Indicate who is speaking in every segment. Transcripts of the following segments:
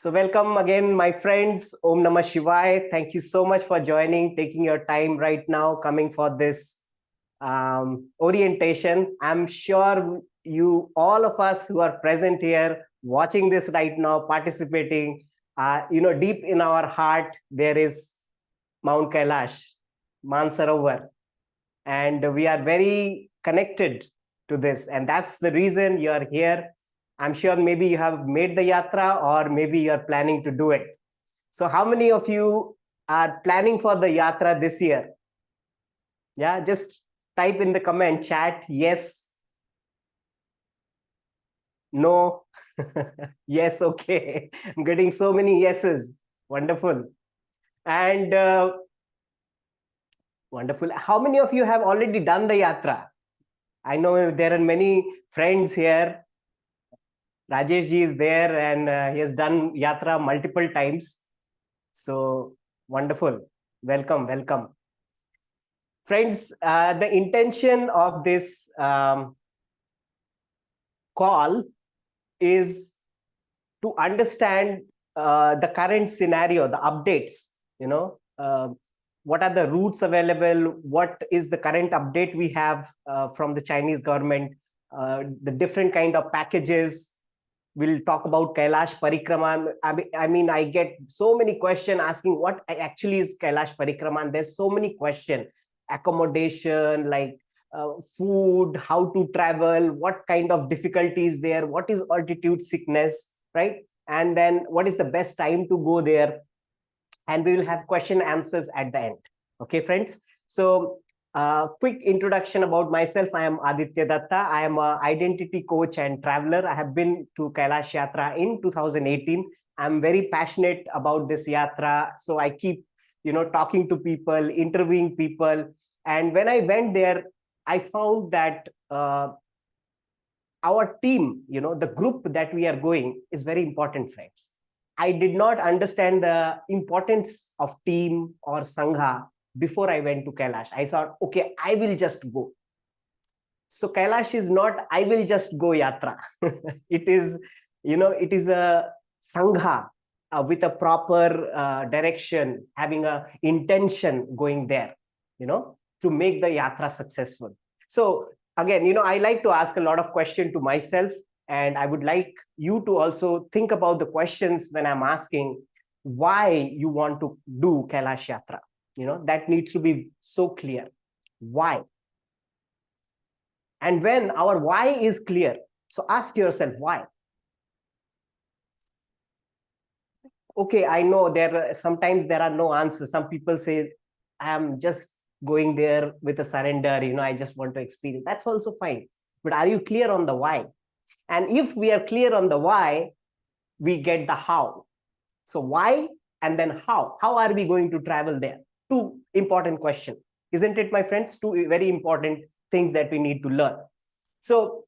Speaker 1: So welcome again, my friends. Om Namah Shivaya. Thank you so much for joining, taking your time right now, coming for this orientation. I'm sure you, all of us who are present here, watching this right now, participating, deep in our heart, there is Mount Kailash, Mansarovar, and we are very connected to this. And that's the reason you are here. I'm sure maybe you have made the yatra or maybe you are planning to do it. So how many of you are planning for the yatra this year? Yeah, just type in the comment chat, yes, no, yes, okay. I'm getting so many yeses. Wonderful. And wonderful. How many of you have already done the yatra? I know there are many friends here. Rajesh ji is there and he has done yatra multiple times. So wonderful. Welcome, welcome. Friends, the intention of this call is to understand the current scenario, the updates, what are the routes available, what is the current update we have from the Chinese government, the different kind of packages. We'll talk about Kailash Parikrama. I get so many questions asking what actually is Kailash Parikrama. And there's so many questions, accommodation, like food, how to travel, what kind of difficulties there, what is altitude sickness, right? And then what is the best time to go there? And we will have question answers at the end. Okay, friends? So quick introduction about myself. I am Aditya Dutta. I am an identity coach and traveler. I have been to Kailash Yatra in 2018. I'm very passionate about this yatra. So I keep, talking to people, interviewing people. And when I went there, I found that our team, the group that we are going is very important, friends. I did not understand the importance of team or Sangha before I went to Kailash. I thought, okay, I will just go. So Kailash is not, I will just go yatra. It is, it is a Sangha with a proper direction, having a intention going there, to make the yatra successful. So again, I like to ask a lot of questions to myself, and I would like you to also think about the questions when I'm asking why you want to do Kailash Yatra. That needs to be so clear. Why? And when our why is clear, so ask yourself why. Okay, I know sometimes there are no answers. Some people say, I'm just going there with a surrender, I just want to experience. That's also fine. But are you clear on the why? And if we are clear on the why, we get the how. So why and then how? How are we going to travel there? Two important questions, isn't it, my friends? Two very important things that we need to learn. So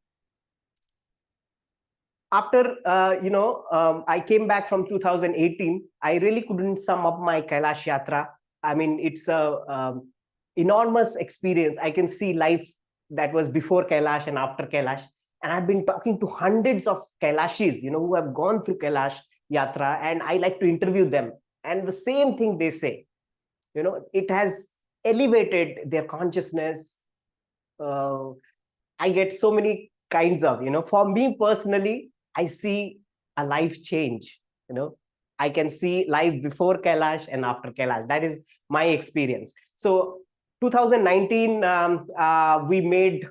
Speaker 1: after, I came back from 2018, I really couldn't sum up my Kailash Yatra. I mean, it's a enormous experience. I can see life that was before Kailash and after Kailash. And I've been talking to hundreds of Kailashis, who have gone through Kailash Yatra, and I like to interview them. And the same thing they say, it has elevated their consciousness. I get so many kinds of, for me personally, I see a life change. I can see life before Kailash and after Kailash. That is my experience. So 2019, we made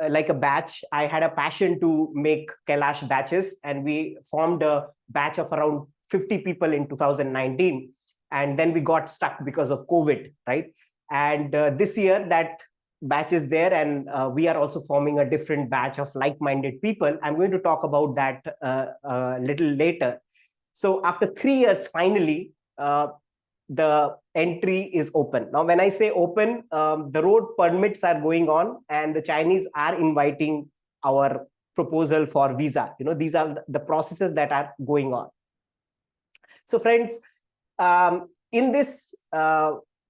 Speaker 1: like a batch. I had a passion to make Kailash batches, and we formed a batch of around 50 people in 2019. And then we got stuck because of COVID, right? And this year that batch is there, and we are also forming a different batch of like-minded people. I'm going to talk about that a little later. So after 3 years, finally, the entry is open. Now, when I say open, the road permits are going on, and the Chinese are inviting our proposal for visa. These are the processes that are going on. So friends, in this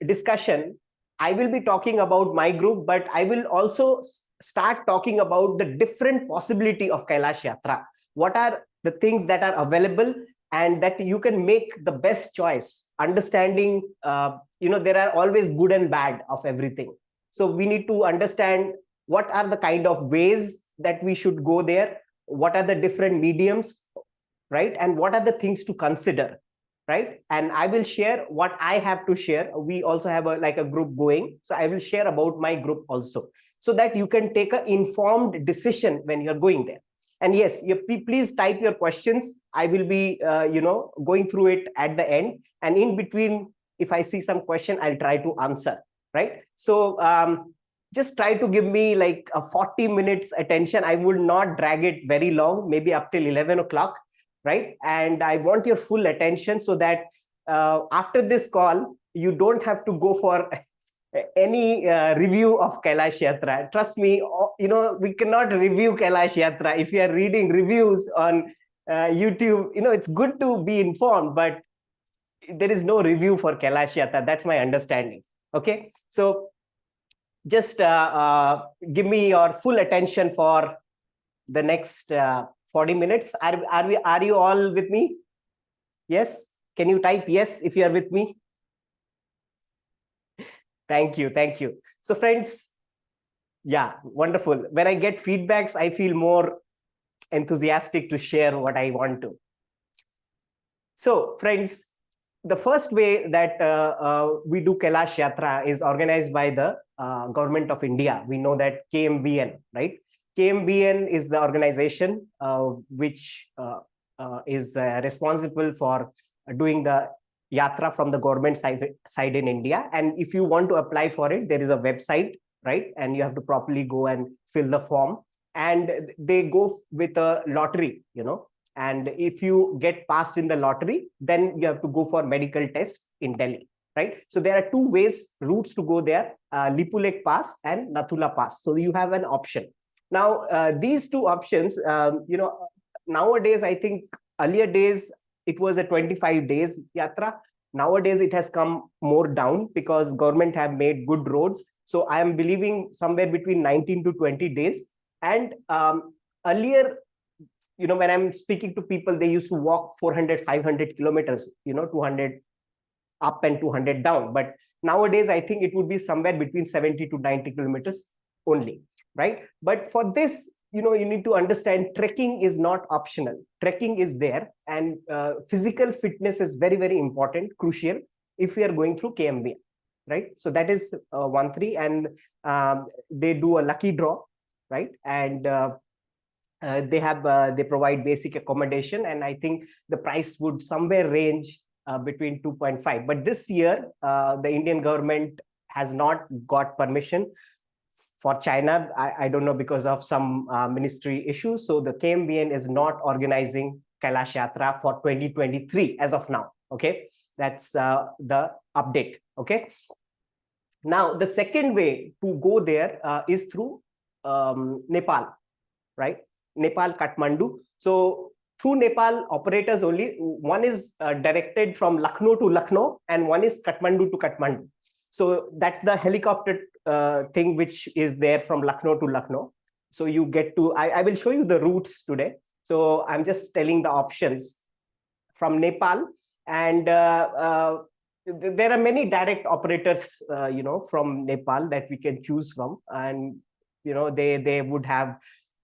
Speaker 1: discussion, I will be talking about my group, but I will also start talking about the different possibility of Kailash Yatra. What are the things that are available? and that you can make the best choice, understanding, there are always good and bad of everything. So we need to understand what are the kind of ways that we should go there, what are the different mediums, right? And what are the things to consider, right? And I will share what I have to share. We also have a group going, so I will share about my group also, so that you can take an informed decision when you're going there. And yes, please type your questions. I will be going through it at the end, and in between, if I see some question, I'll try to answer, right? So just try to give me like a 40 minutes attention. I will not drag it very long, maybe up till 11 o'clock, right? And I want your full attention, so that after this call, you don't have to go for any review of Kailash Yatra. Trust me, we cannot review Kailash Yatra. If you are reading reviews on YouTube, it's good to be informed, but there is no review for Kailash Yatra. That's my understanding. Okay, so just give me your full attention for the next 40 minutes. Are you all with me? Yes? Can you type yes if you are with me? Thank you. Thank you. So friends, yeah, wonderful. When I get feedbacks, I feel more enthusiastic to share what I want to. So friends, the first way that we do Kailash Yatra is organized by the government of India. We know that KMVN, right? KMVN is the organization which is responsible for doing the Yatra from the government side in India. And if you want to apply for it, there is a website, right? And you have to properly go and fill the form. And they go with a lottery, and if you get passed in the lottery, then you have to go for medical test in Delhi, right? So there are two routes to go there, Lipulek Pass and Nathula Pass. So you have an option. Now, these two options, nowadays, I think earlier days, it was a 25 days Yatra. Nowadays, it has come more down because government have made good roads. So I am believing somewhere between 19 to 20 days. And earlier, when I'm speaking to people, they used to walk 400, 500 kilometers, 200 up and 200 down. But nowadays, I think it would be somewhere between 70 to 90 kilometers only, right? But for this, you need to understand trekking is not optional. Trekking is there, and physical fitness is very, very important, crucial if we are going through KMV, right? So that is 1-3, and they do a lucky draw, right? And they provide basic accommodation, and I think the price would somewhere range between 2.5. But this year, the Indian government has not got permission for China. I don't know, because of some ministry issues. So the KMVN is not organizing Kailash Yatra for 2023 as of now. Okay, that's the update. Okay. Now, the second way to go there is through Nepal, right? Nepal, Kathmandu. So through Nepal operators only, one is directed from Lucknow to Lucknow, and one is Kathmandu to Kathmandu. So that's the helicopter thing which is there from Lucknow to Lucknow. So you get to, I will show you the routes today. So I'm just telling the options from Nepal. And there are many direct operators, from Nepal that we can choose from. And, they would have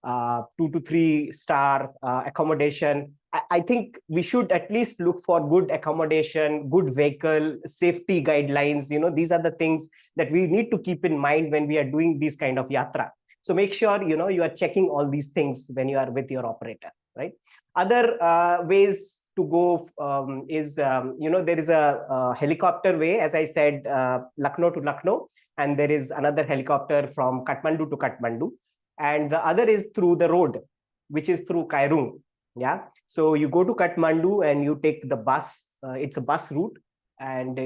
Speaker 1: 2 to 3 star accommodation. I think we should at least look for good accommodation, good vehicle, safety guidelines. These are the things that we need to keep in mind when we are doing these kind of yatra. So make sure, you are checking all these things when you are with your operator, right? Other ways to go is, there is a helicopter way, as I said, Lucknow to Lucknow, and there is another helicopter from Kathmandu to Kathmandu. And the other is through the road, which is through Kairung. Yeah. So you go to Kathmandu and you take the bus. It's a bus route. And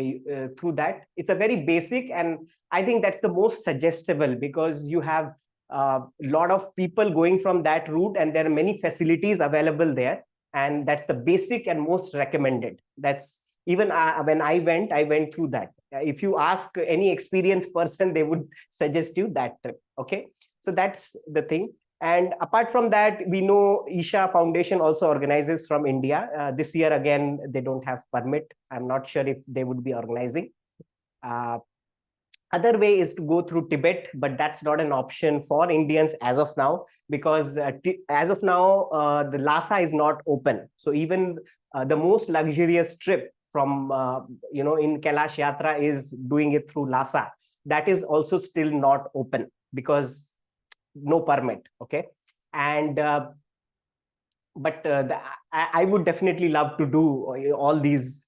Speaker 1: through that, it's a very basic. And I think that's the most suggestible, because you have a lot of people going from that route, and there are many facilities available there. And that's the basic and most recommended. That's even when I went through that. If you ask any experienced person, they would suggest you that trip. Okay. So that's the thing. And apart from that, we know Isha Foundation also organizes from India. This year, again, they don't have permit. I'm not sure if they would be organizing. Other way is to go through Tibet, but that's not an option for Indians as of now, because as of now, the Lhasa is not open. So even the most luxurious trip from, in Kailash Yatra is doing it through Lhasa. That is also still not open because no permit. Okay. And I would definitely love to do all these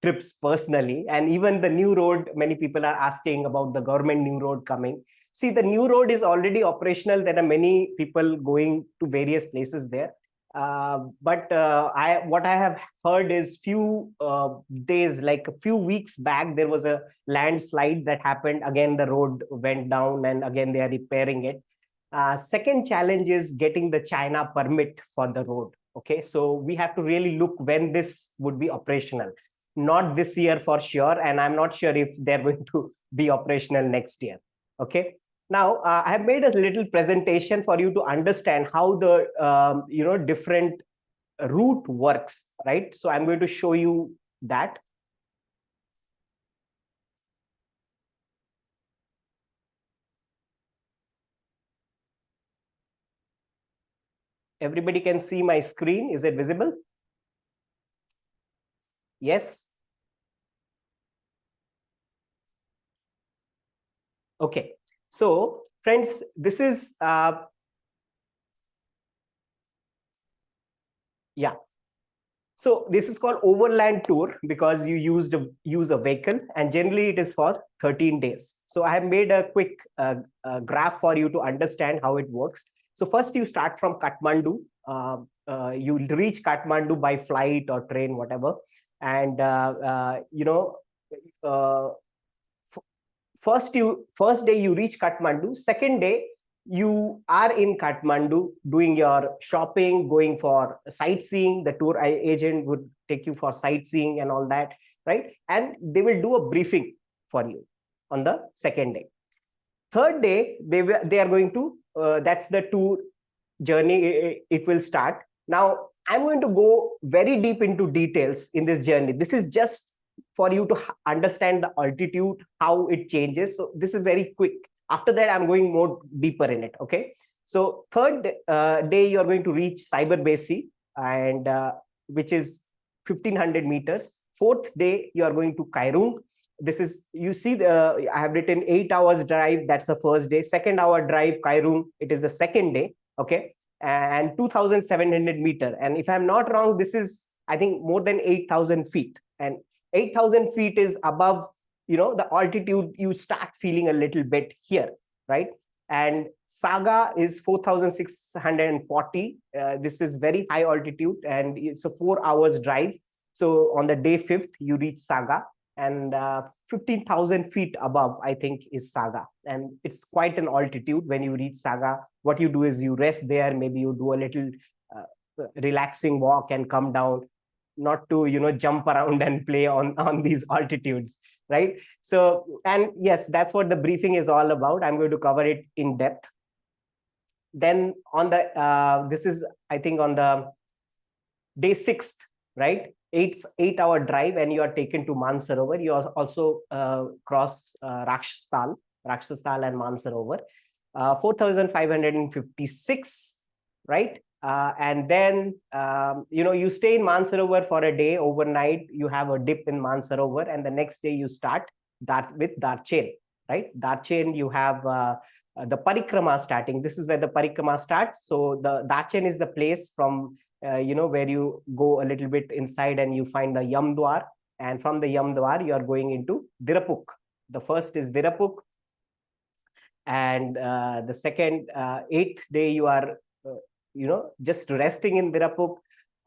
Speaker 1: trips personally. And even the new road, many people are asking about the government new road coming. See, the new road is already operational. There are many people going to various places there. What I have heard is few days, like a few weeks back, there was a landslide that happened. Again, the road went down and again they are repairing it. Second challenge is getting the China permit for the road. Okay, so we have to really look when this would be operational. Not this year for sure, and I'm not sure if they're going to be operational next year. Okay. Now, I have made a little presentation for you to understand how the different route works, right? So I'm going to show you that. Everybody can see my screen. Is it visible? Yes. Okay. So, friends, this is yeah. So this is called overland tour because you use a vehicle, and generally it is for 13 days. So I have made a quick graph for you to understand how it works. So first you start from Kathmandu. You reach Kathmandu by flight or train, whatever. And first day you reach Kathmandu. Second day you are in Kathmandu doing your shopping, going for sightseeing. The tour agent would take you for sightseeing and all that, right? And they will do a briefing for you on the second day. Third day, they are going to, that's the tour journey, it will start. Now, I'm going to go very deep into details in this journey. This is just for you to understand the altitude, how it changes. So this is very quick. After that, I'm going more deeper in it. Okay. So third day, you're going to reach Cyberbasi, and which is 1500 meters. Fourth day, you are going to Kairung. This is, you see, I have written 8 hours drive. That's the first day. Second hour drive, Kairung. It is the second day. Okay. And 2700 meter. And if I'm not wrong, this is, I think, more than 8,000 feet. And 8,000 feet is above, the altitude. You start feeling a little bit here, right? And Saga is 4,640. This is very high altitude, and it's a 4 hours drive. So on the day 5th, you reach Saga, and 15,000 feet above, I think, is Saga. And it's quite an altitude. When you reach Saga, what you do is you rest there. Maybe you do a little relaxing walk and come down, not to, jump around and play on these altitudes, right? So, and yes, that's what the briefing is all about. I'm going to cover it in depth. Then on the, this is, I think, on the day 6th, right? 8-hour drive, and you are taken to Mansarovar. You also cross Rakshastal and Mansarovar. 4,556, right? And then, you stay in Mansarovar for a day overnight. You have a dip in Mansarovar, and the next day you start that with Darchen, right? Darchen, you have the Parikrama starting. This is where the Parikrama starts. So the Darchen is the place from, where you go a little bit inside and you find the Yamdwar. And from the Yamdwar, you are going into Dirapuk. The first is Dirapuk. And the second, 8th day, you are, just resting in Dirapuk.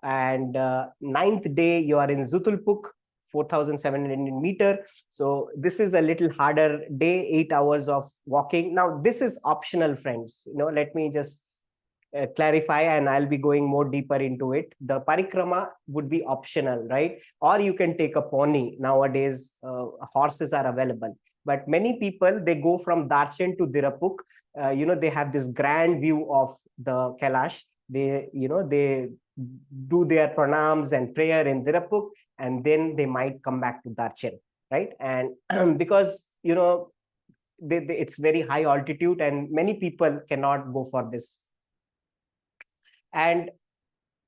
Speaker 1: And 9th day, you are in Zutulpuk, 4,700 meter. So this is a little harder day, 8 hours of walking. Now, this is optional, friends. Let me just clarify, and I'll be going more deeper into it. The Parikrama would be optional, right? Or you can take a pony. Nowadays, horses are available. but many people, they go from Darchen to Dirapuk. They have this grand view of the Kailash. They do their pranams and prayer in Dirapuk, and then they might come back to Darchen, right? And because it's very high altitude, and many people cannot go for this. And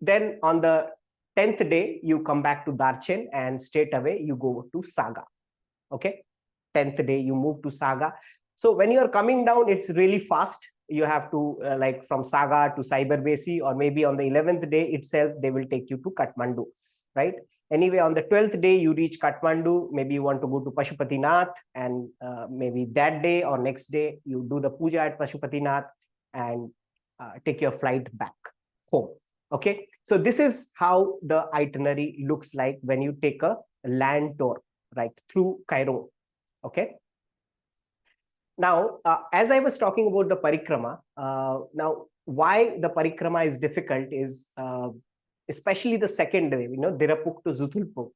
Speaker 1: then on the 10th day, you come back to Darchen, and straight away you go to Saga. Okay, 10th day you move to Saga. So when you are coming down, it's really fast. You have to like from Saga to Cyberbasi, or maybe on the 11th day itself, they will take you to Kathmandu, right? Anyway, on the 12th day, you reach Kathmandu. Maybe you want to go to Pashupatinath, and maybe that day or next day, you do the puja at Pashupatinath and take your flight back home. Okay, so this is how the itinerary looks like when you take a land tour, right, through Cairo. Okay. Now, as I was talking about the parikrama, now why the parikrama is difficult is especially the second day, Dirapuk to Zutulpuk.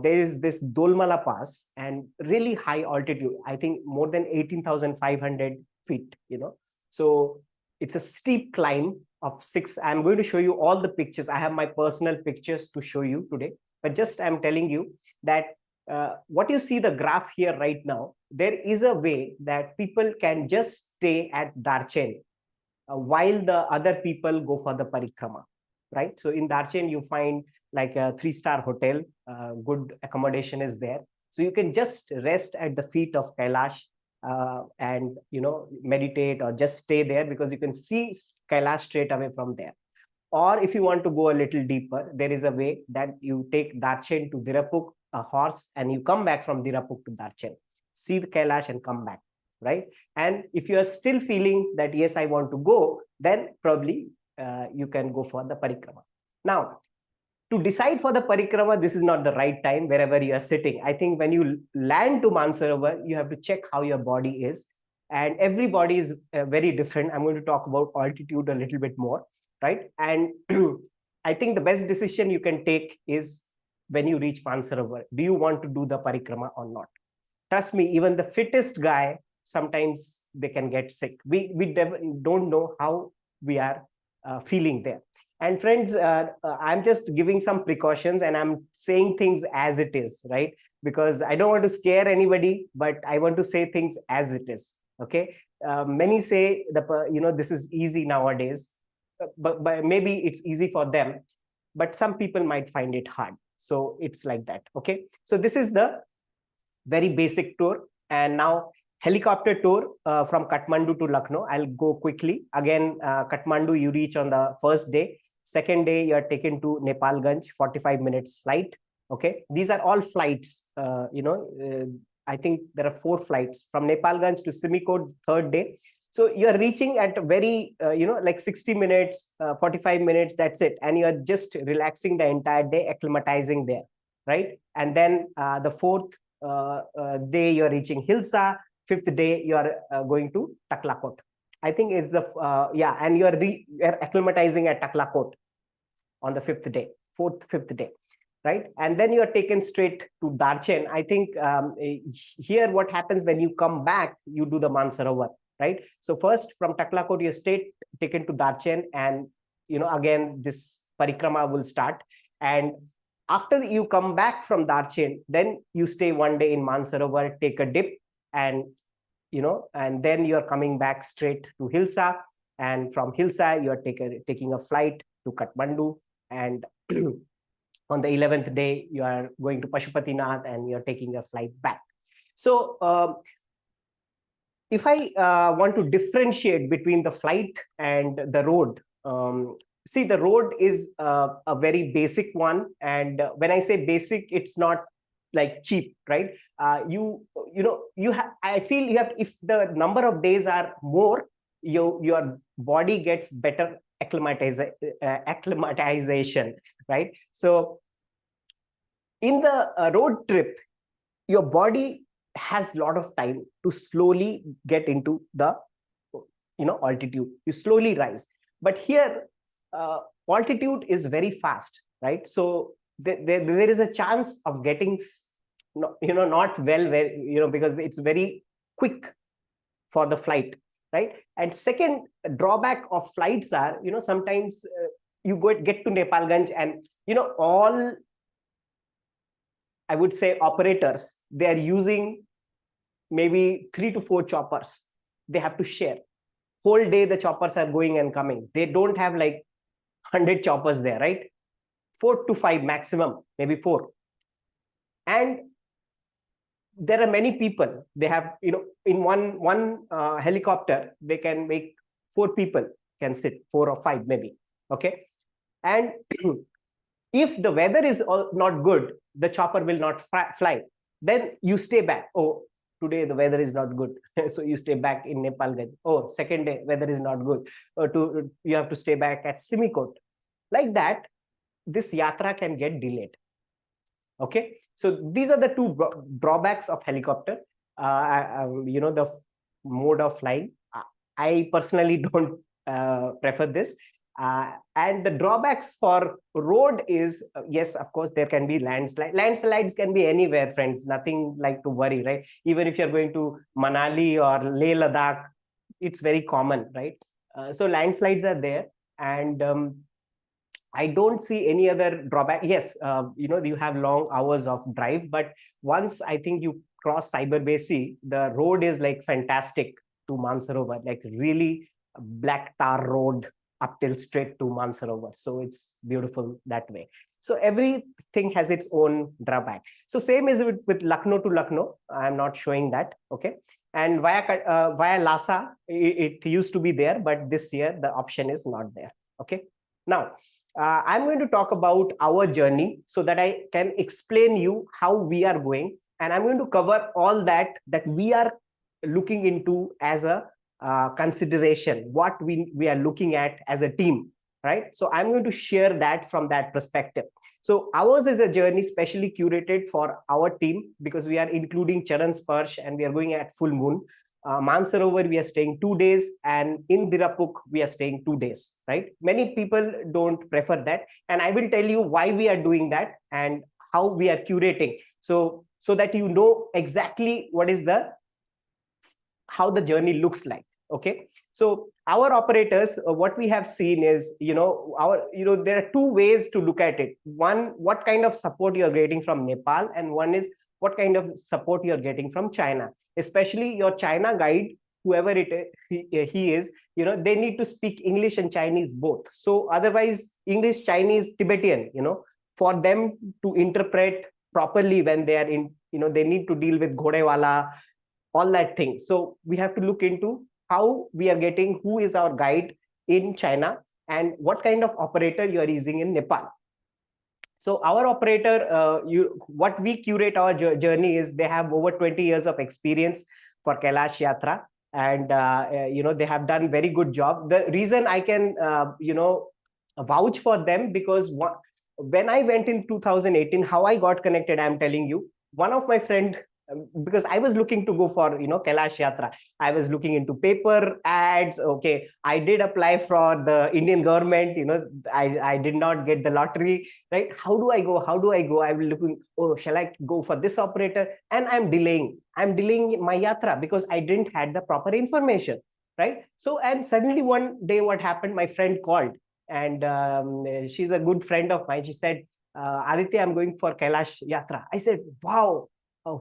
Speaker 1: There is this Dolmala Pass and really high altitude, I think more than 18,500 feet, So it's a steep climb of 6. I'm going to show you all the pictures. I have my personal pictures to show you today, but just I'm telling you that what you see the graph here right now, there is a way that people can just stay at Darchen while the other people go for the parikrama, right? So in Darchen, you find like a 3-star hotel, good accommodation is there. So you can just rest at the feet of Kailash and, meditate or just stay there, because you can see Kailash straight away from there. Or if you want to go a little deeper, there is a way that you take Darchen to Dirapuk, a horse, and you come back from Dirapuk to Darchen, see the Kailash and come back, right? And if you are still feeling that, yes, I want to go, then probably you can go for the parikrama. Now, to decide for the parikrama, this is not the right time wherever you are sitting. I think when you land to Mansarovar, you have to check how your body is. And every body is very different. I'm going to talk about altitude a little bit more, right? And I think the best decision you can take is when you reach Mansarovar, do you want to do the parikrama or not? Trust me, even the fittest guy, sometimes they can get sick. We don't know how we are feeling there. And friends, I'm just giving some precautions, and I'm saying things as it is, right? Because I don't want to scare anybody, but I want to say things as it is. Okay. Many say this is easy nowadays, but maybe it's easy for them, but some people might find it hard. So it's like that. Okay. So this is the very basic tour. And now helicopter tour from Kathmandu to Lucknow. I'll go quickly. Again, Kathmandu, you reach on the first day. Second day, you are taken to Nepalganj, 45 minutes flight. Okay. These are all flights. I think there are 4 flights from Nepalganj to Simikot, third day. So you're reaching at very, like 60 minutes, 45 minutes, that's it. And you're just relaxing the entire day, acclimatizing there, right? And then the 4th day, you're reaching Hilsa. 5th day, you're going to Taklakot. I think it's the, and you're acclimatizing at Taklakot on the 5th day, 4th, 5th day, right? And then you are taken straight to Darchen. I think here what happens when you come back, you do the Mansarovar, right? So first from Taklakot, you're straight taken to Darchen, and, again, this parikrama will start. And after you come back from Darchen, then you stay 1 day in Mansarovar, take a dip, and and then you're coming back straight to Hilsa, and from Hilsa you're taking a flight to Kathmandu, and on the 11th day you are going to Pashupatinath, and you're taking a flight back. So if I want to differentiate between the flight and the road, see, the road is a very basic one, and when I say basic, it's not like cheap, right? I feel you have, if the number of days are more, your body gets better acclimatization, right? So in the road trip, your body has a lot of time to slowly get into the altitude. You slowly rise, but here altitude is very fast, right? So there is a chance of getting not well, because it's very quick for the flight, right? And second drawback of flights are, sometimes you get to Nepalganj, and all, I would say, operators, they are using maybe 3 to 4 choppers. They have to share. Whole day the choppers are going and coming. They don't have like 100 choppers there, right? 4 to 5 maximum, maybe 4. And there are many people. They have, in one helicopter, they can make 4 people can sit, 4 or 5 maybe. Okay. And if the weather is not good, the chopper will not fly. Then you stay back. Oh, today the weather is not good. So you stay back in Nepalganj. Oh, second day, weather is not good. You have to stay back at Simikot. Like that, this yatra can get delayed. Okay. So these are the two drawbacks of helicopter. The mode of flying. I personally don't prefer this. And the drawbacks for road is, yes, of course, there can be landslide. Landslides can be anywhere, friends. Nothing like to worry, right? Even if you're going to Manali or Leh Ladakh, it's very common, right? So landslides are there. And I don't see any other drawback. Yes, you have long hours of drive, but once I think you cross Cyberbase, the road is like fantastic to Mansarovar, like really black tar road up till straight to Mansarovar. So it's beautiful that way. So everything has its own drawback. So same is with Lucknow to Lucknow. I'm not showing that. Okay. And via Lhasa, it used to be there, but this year the option is not there. Okay. Now, I'm going to talk about our journey so that I can explain you how we are going. And I'm going to cover all that we are looking into as a consideration, what we are looking at as a team, right? So I'm going to share that from that perspective. So ours is a journey specially curated for our team because we are including Charan Sparsh and we are going at full moon. Mansarovar, we are staying 2 days, and in Dirapuk, we are staying 2 days, right? Many people don't prefer that. And I will tell you why we are doing that and how we are curating. So that you know exactly how the journey looks like. Okay. So our operators, what we have seen is, there are 2 ways to look at it. One, what kind of support you're getting from Nepal, and one is what kind of support you're getting from China. Especially your China guide, whoever he is, they need to speak English and Chinese both. So otherwise, English, Chinese, Tibetan, for them to interpret properly when they are in, they need to deal with Ghodewala, all that thing. So we have to look into how we are getting, who is our guide in China, and what kind of operator you are using in Nepal. So our operator, what we curate our journey is they have over 20 years of experience for Kailash Yatra, and they have done very good job. The reason I can vouch for them, because when I went in 2018, how I got connected, I'm telling you. One of my friend, because I was looking to go for Kailash Yatra, I was looking into paper ads. Okay, I did apply for the Indian government. I did not get the lottery. Right? How do I go? I will looking. Oh, shall I go for this operator? And I'm delaying my yatra because I didn't had the proper information. Right? So and suddenly one day, what happened? My friend called, and she's a good friend of mine. She said, Aditya, I'm going for Kailash Yatra. I said, wow.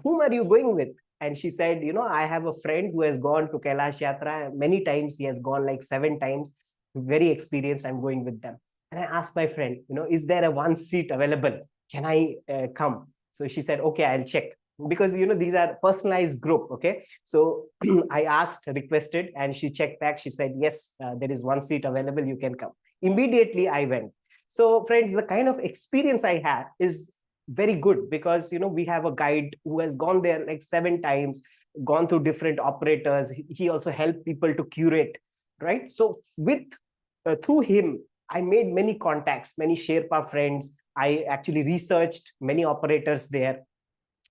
Speaker 1: Whom are you going with? And she said, I have a friend who has gone to Kailash Yatra many times. He has gone like 7 times, very experienced. I'm going with them. And I asked my friend, is there a 1 seat available? Can I come? So she said, okay, I'll check. Because, these are personalized group. Okay. So I requested, and she checked back. She said, yes, there is 1 seat available. You can come. Immediately I went. So friends, the kind of experience I had is very good because we have a guide who has gone there like 7 times, gone through different operators. He also helped people to curate, right? So through him, I made many contacts, many Sherpa friends. I actually researched many operators there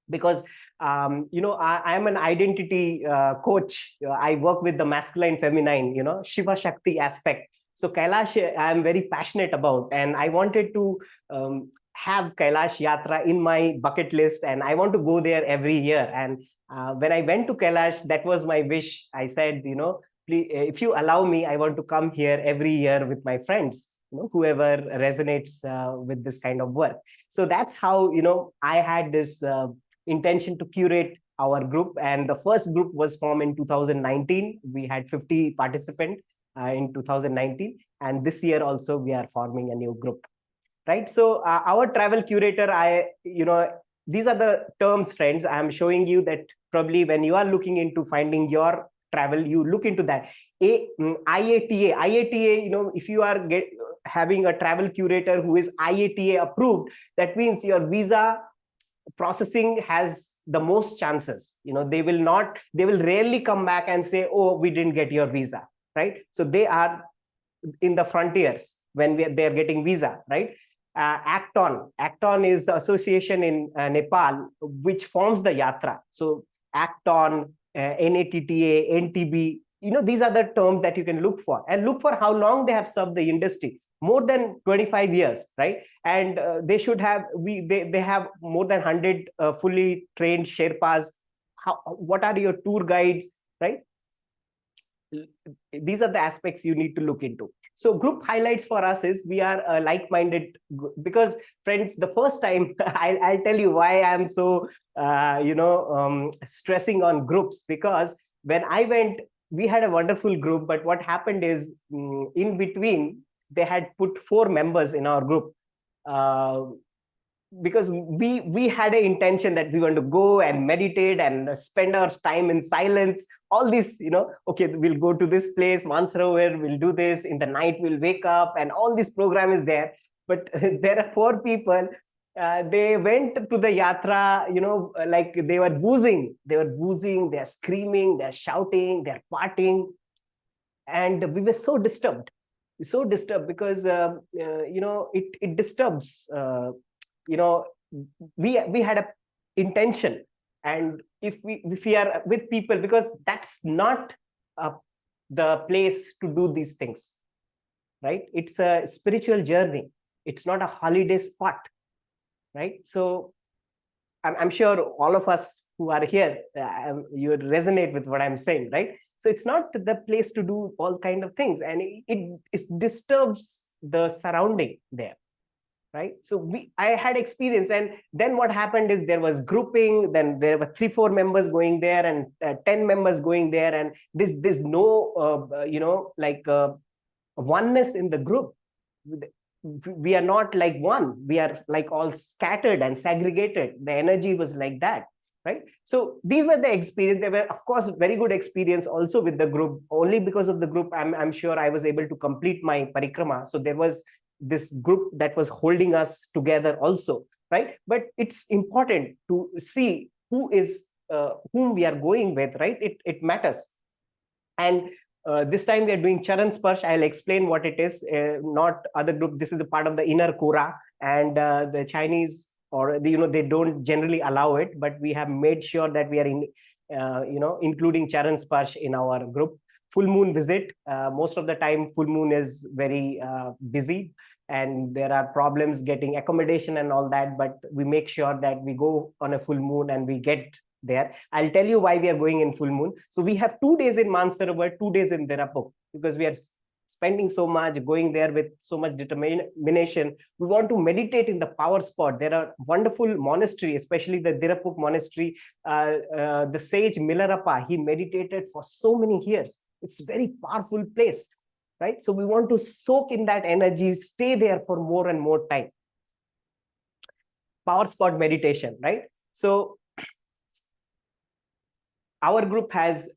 Speaker 1: because I am an identity coach. I work with the masculine, feminine, Shiva Shakti aspect. So Kailash, I am very passionate about, and I wanted to have Kailash Yatra in my bucket list, and I want to go there every year. And when I went to Kailash, that was my wish. I said, please, if you allow me, I want to come here every year with my friends, whoever resonates with this kind of work. So that's how, I had this intention to curate our group. And the first group was formed in 2019. We had 50 participants in 2019. And this year also, we are forming a new group. Right. So our travel curator, these are the terms, friends. I'm showing you that probably when you are looking into finding your travel, you look into that. IATA, if you are having a travel curator who is IATA approved, that means your visa processing has the most chances. They will rarely come back and say, oh, we didn't get your visa. Right. So they are in the frontiers when they are getting visa. Right. Acton is the association in Nepal which forms the yatra. So Acton, NATTA, NTB, these are the terms that you can look for, and look for how long they have served the industry. More than 25 years, right? And they should have, they have more than 100 fully trained Sherpas. What are your tour guides, right? These are the aspects you need to look into. So group highlights for us is we are a like-minded, because friends, the first time I'll tell you why I'm so stressing on groups, because when I went, we had a wonderful group, but what happened is in between they had put 4 members in our group. Because we had an intention that we want to go and meditate and spend our time in silence, all this, okay, we'll go to this place, Mansarovar, we'll do this, in the night we'll wake up, and all this program is there. But there are 4 people, they went to the yatra, like they were boozing, they're screaming, they're shouting, they're partying. And we were so disturbed because it disturbs. We had a intention, and if we are with people, because that's not the place to do these things, right? It's a spiritual journey, it's not a holiday spot, right? So I'm sure all of us who are here, you resonate with what I'm saying, right? So it's not the place to do all kind of things, and it disturbs the surrounding there. Right. So I had experience, and then what happened is there was grouping, then there were 3-4 members going there, and 10 members going there, and there's no oneness in the group. We are not like one, we are like all scattered and segregated. The energy was like that. Right. So these were the experience. They were, of course, very good experience also with the group. Only because of the group, I'm sure I was able to complete my parikrama. So there was this group that was holding us together also, right? But it's important to see who is whom we are going with, right? It matters. And this time we are doing Charan Sparsh. I'll explain what it is. Not other group. This is a part of the inner Kora, and the Chinese, or they don't generally allow it, but we have made sure that we are in including Charan Sparsh in our group. Full moon visit. Most of the time full moon is very busy, and there are problems getting accommodation and all that, but we make sure that we go on a full moon and we get there. I'll tell you why we are going in full moon. So we have 2 days in Mansarovar, 2 days in Dirapuk, because we are spending so much, going there with so much determination. We want to meditate in the power spot. There are wonderful monasteries, especially the Dirapuk monastery. The sage Milarappa, he meditated for so many years. It's a very powerful place, right? So we want to soak in that energy, stay there for more and more time. Power spot meditation, right? So our group has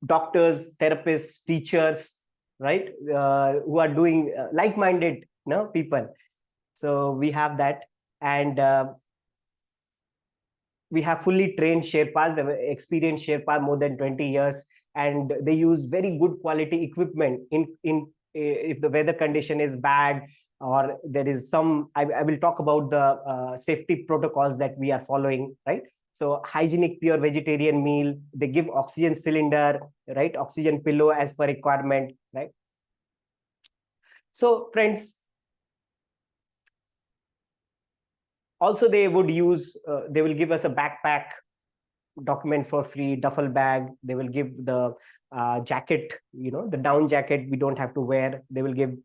Speaker 1: doctors, therapists, teachers, right? Who are doing like-minded people. So we have that. And we have fully trained Sherpas, the experienced Sherpa, more than 20 years. And they use very good quality equipment if the weather condition is bad, or there is some, I will talk about the safety protocols that we are following, right? So hygienic, pure vegetarian meal, they give oxygen cylinder, right? Oxygen pillow as per requirement, right? So friends, Also, they would use, they will give us a backpack document for free, duffel bag. They will give the jacket, the down jacket we don't have to wear. They will give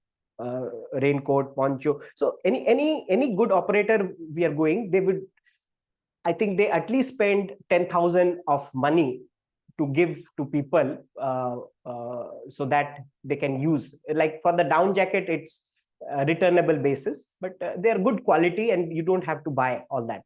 Speaker 1: raincoat, poncho. So any good operator we are going, they would, I think they at least spend 10,000 of money to give to people, so that they can use. Like for the down jacket, it's a returnable basis, but they are good quality and you don't have to buy all that.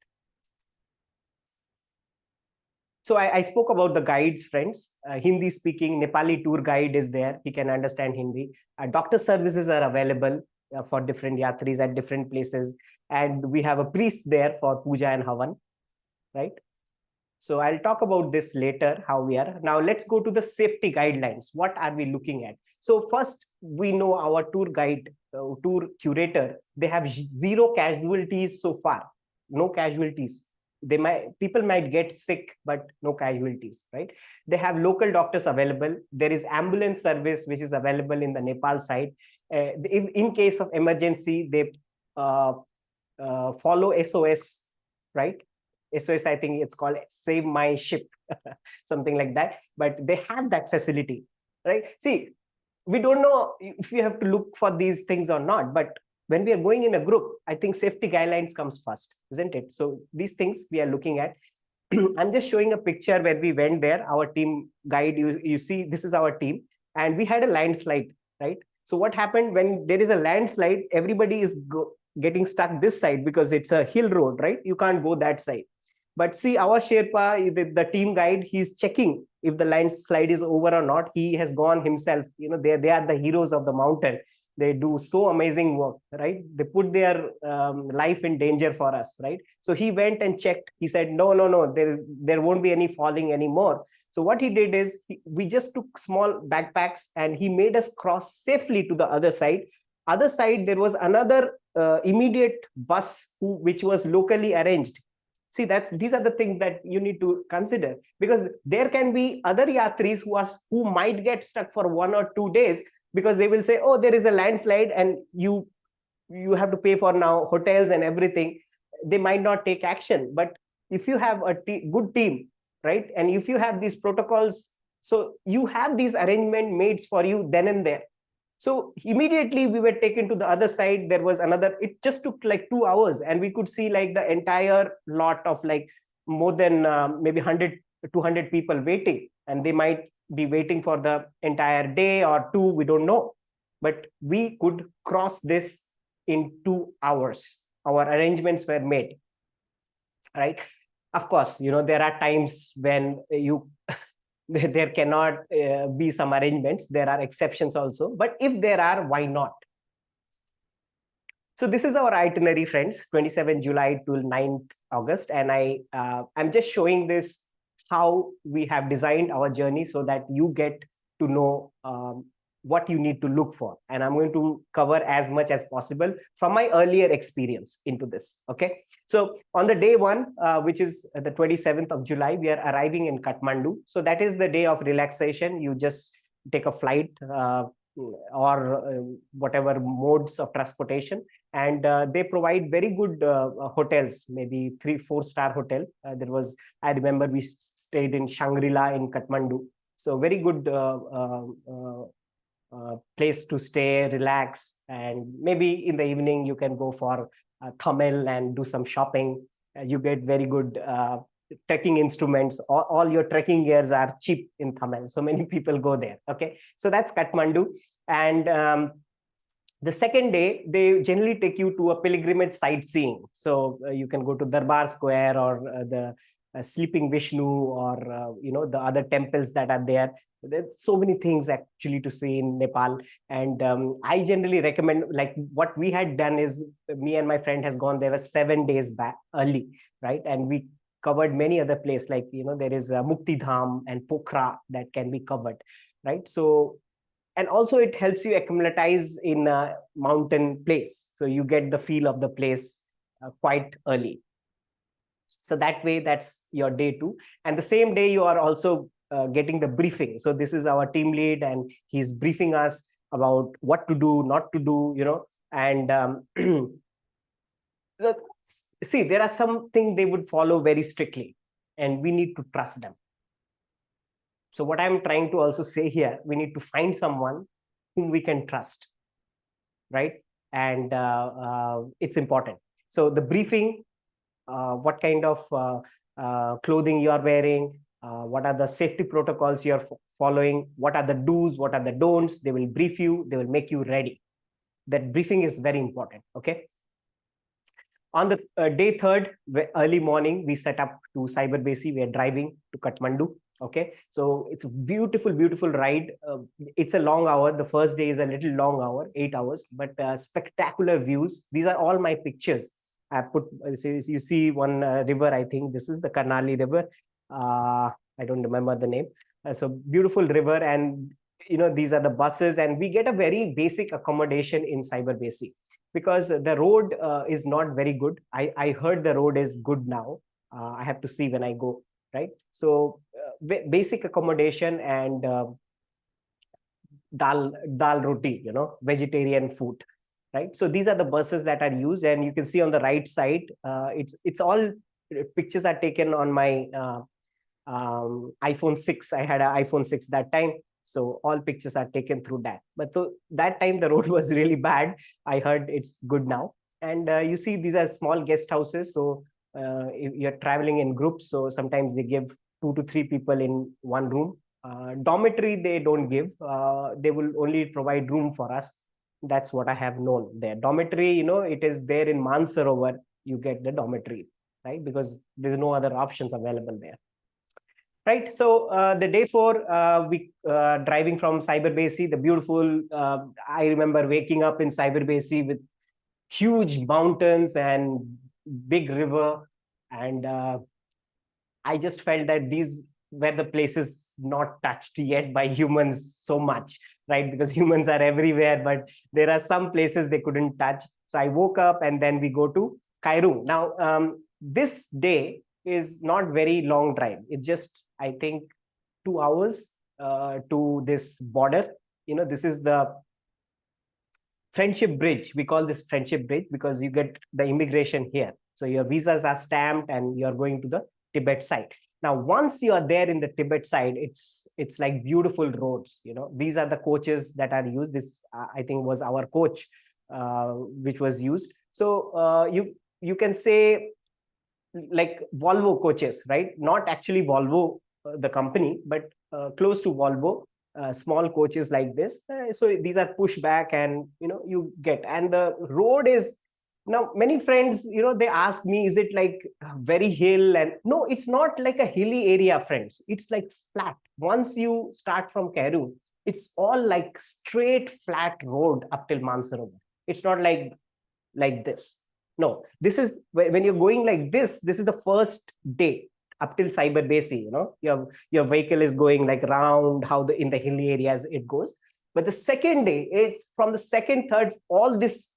Speaker 1: So I spoke about the guides, friends. Hindi speaking Nepali tour guide is there. He can understand Hindi. Doctor services are available for different yatris at different places. And we have a priest there for puja and havan, right? So I'll talk about this later, how we are. Now let's go to the safety guidelines. What are we looking at? So first, we know our tour guide, tour curator, they have zero casualties so far. No casualties. People might get sick, but no casualties, right? They have local doctors available. There is ambulance service which is available in the Nepal side. If in case of emergency, they follow SOS, right? SOS, I think it's called Save My Ship, something like that. But they have that facility, right? See, we don't know if you have to look for these things or not, but when we are going in a group, I think safety guidelines comes first, isn't it? So these things we are looking at. I'm just showing a picture where we went there. Our team guide, you see, this is our team, and we had a landslide, right? So what happened when there is a landslide? Everybody is getting stuck this side because it's a hill road, right? You can't go that side. But see, our Sherpa, the team guide, he's checking if the landslide is over or not. He has gone himself. They are the heroes of the mountain. They do so amazing work, right? They put their life in danger for us, right? So he went and checked. He said, no, there won't be any falling anymore. So what he did is, we just took small backpacks and he made us cross safely to the other side. Other side, there was another immediate bus which was locally arranged. See, these are the things that you need to consider, because there can be other yatris who might get stuck for 1 or 2 days, because they will say, oh, there is a landslide and you have to pay for now hotels and everything. They might not take action. But if you have a good team, right, and if you have these protocols, so you have these arrangement made for you then and there. So immediately we were taken to the other side. There was another, it just took like 2 hours and we could see like the entire lot of like more than maybe 100, 200 people waiting, and they might be waiting for the entire day or 2, we don't know. But we could cross this in 2 hours. Our arrangements were made, right? Of course, there are times when there cannot be some arrangements. There are exceptions also, but if there are, why not? So this is our itinerary, friends, 27 July to 9th August. And I'm just showing this, how we have designed our journey so that you get to know what you need to look for. And I'm going to cover as much as possible from my earlier experience into this. Okay. So on the day 1, which is the 27th of July, we are arriving in Kathmandu. So that is the day of relaxation. You just take a flight or whatever modes of transportation. And they provide very good hotels, maybe 3-4 star hotel. I remember we stayed in Shangri-La in Kathmandu. So very good place to stay, relax, and maybe in the evening you can go for Thamel and do some shopping. You get very good trekking instruments. All your trekking gears are cheap in Thamel. So many people go there. Okay, so that's Kathmandu. And the second day, they generally take you to a pilgrimage sightseeing. So you can go to Darbar Square or the Sleeping Vishnu, or the other temples that are there. There's so many things actually to see in Nepal. And I generally recommend, like what we had done is, me and my friend has gone there 7 days back early, right? And we covered many other places, like, there is Mukti Dham and Pokhara that can be covered, right? So, and also it helps you acclimatize in a mountain place. So you get the feel of the place quite early. So that way, that's your day 2. And the same day, you are also getting the briefing. So this is our team lead, and he's briefing us about what to do, not to do, and see, there are something they would follow very strictly, and we need to trust them. So what I'm trying to also say here, we need to find someone whom we can trust, right? And it's important. So the briefing, what kind of clothing you are wearing, what are the safety protocols you're following, what are the do's, what are the don'ts. They will brief you, they will make you ready. That briefing is very important. Okay. On the day third, early morning, we set up to Cyberbasi. We are driving to Kathmandu. Okay, so it's a beautiful, beautiful ride. It's a long hour. The first day is a little long hour, 8 hours, but spectacular views. These are all my pictures. I put, you see one river, I think this is the Karnali River. I don't remember the name. So beautiful river, and these are the buses, and we get a very basic accommodation in Cyberbasi because the road is not very good. I heard the road is good now. I have to see when I go, right? So basic accommodation and dal roti, vegetarian food, right? So these are the buses that are used, and you can see on the right side, it's all pictures are taken on my iPhone 6. I had an iPhone 6 that time. So all pictures are taken through that. But that time the road was really bad. I heard it's good now. And you see, these are small guest houses. So if you're traveling in groups, so sometimes they give 2 to 3 people in one room. Dormitory, they don't give. They will only provide room for us. That's what I have known there. Dormitory, it is there in Mansarovar. You get the dormitory, right? Because there's no other options available there. Right. So the day 4, we driving from Cyberbasi, the beautiful, I remember waking up in Cyberbasi with huge mountains and big river. And I just felt that these were the places not touched yet by humans so much, right? Because humans are everywhere, but there are some places they couldn't touch. So I woke up, and then we go to Kairung. Now, this day is not very long drive. It's just, I think, 2 hours to this border. This is the Friendship Bridge. We call this Friendship Bridge because you get the immigration here. So your visas are stamped and you're going to the Tibet side. Now, once you are there in the Tibet side, it's like beautiful roads. These are the coaches that are used. This, I think, was our coach, which was used. So you can say like Volvo coaches, right? Not actually Volvo, the company, but close to Volvo, small coaches like this. So these are pushback, and you get, and the road is, now many friends, they ask me, is it like very hill? And no, it's not like a hilly area, friends. It's like flat. Once you start from Kairung, it's all like straight flat road up till Mansarovar. It's not like this. No, this is when you're going like this. This is the first day up till Cyberbasi. Your vehicle is going like round how in the hilly areas it goes. But the second day, it's from the second, third, all this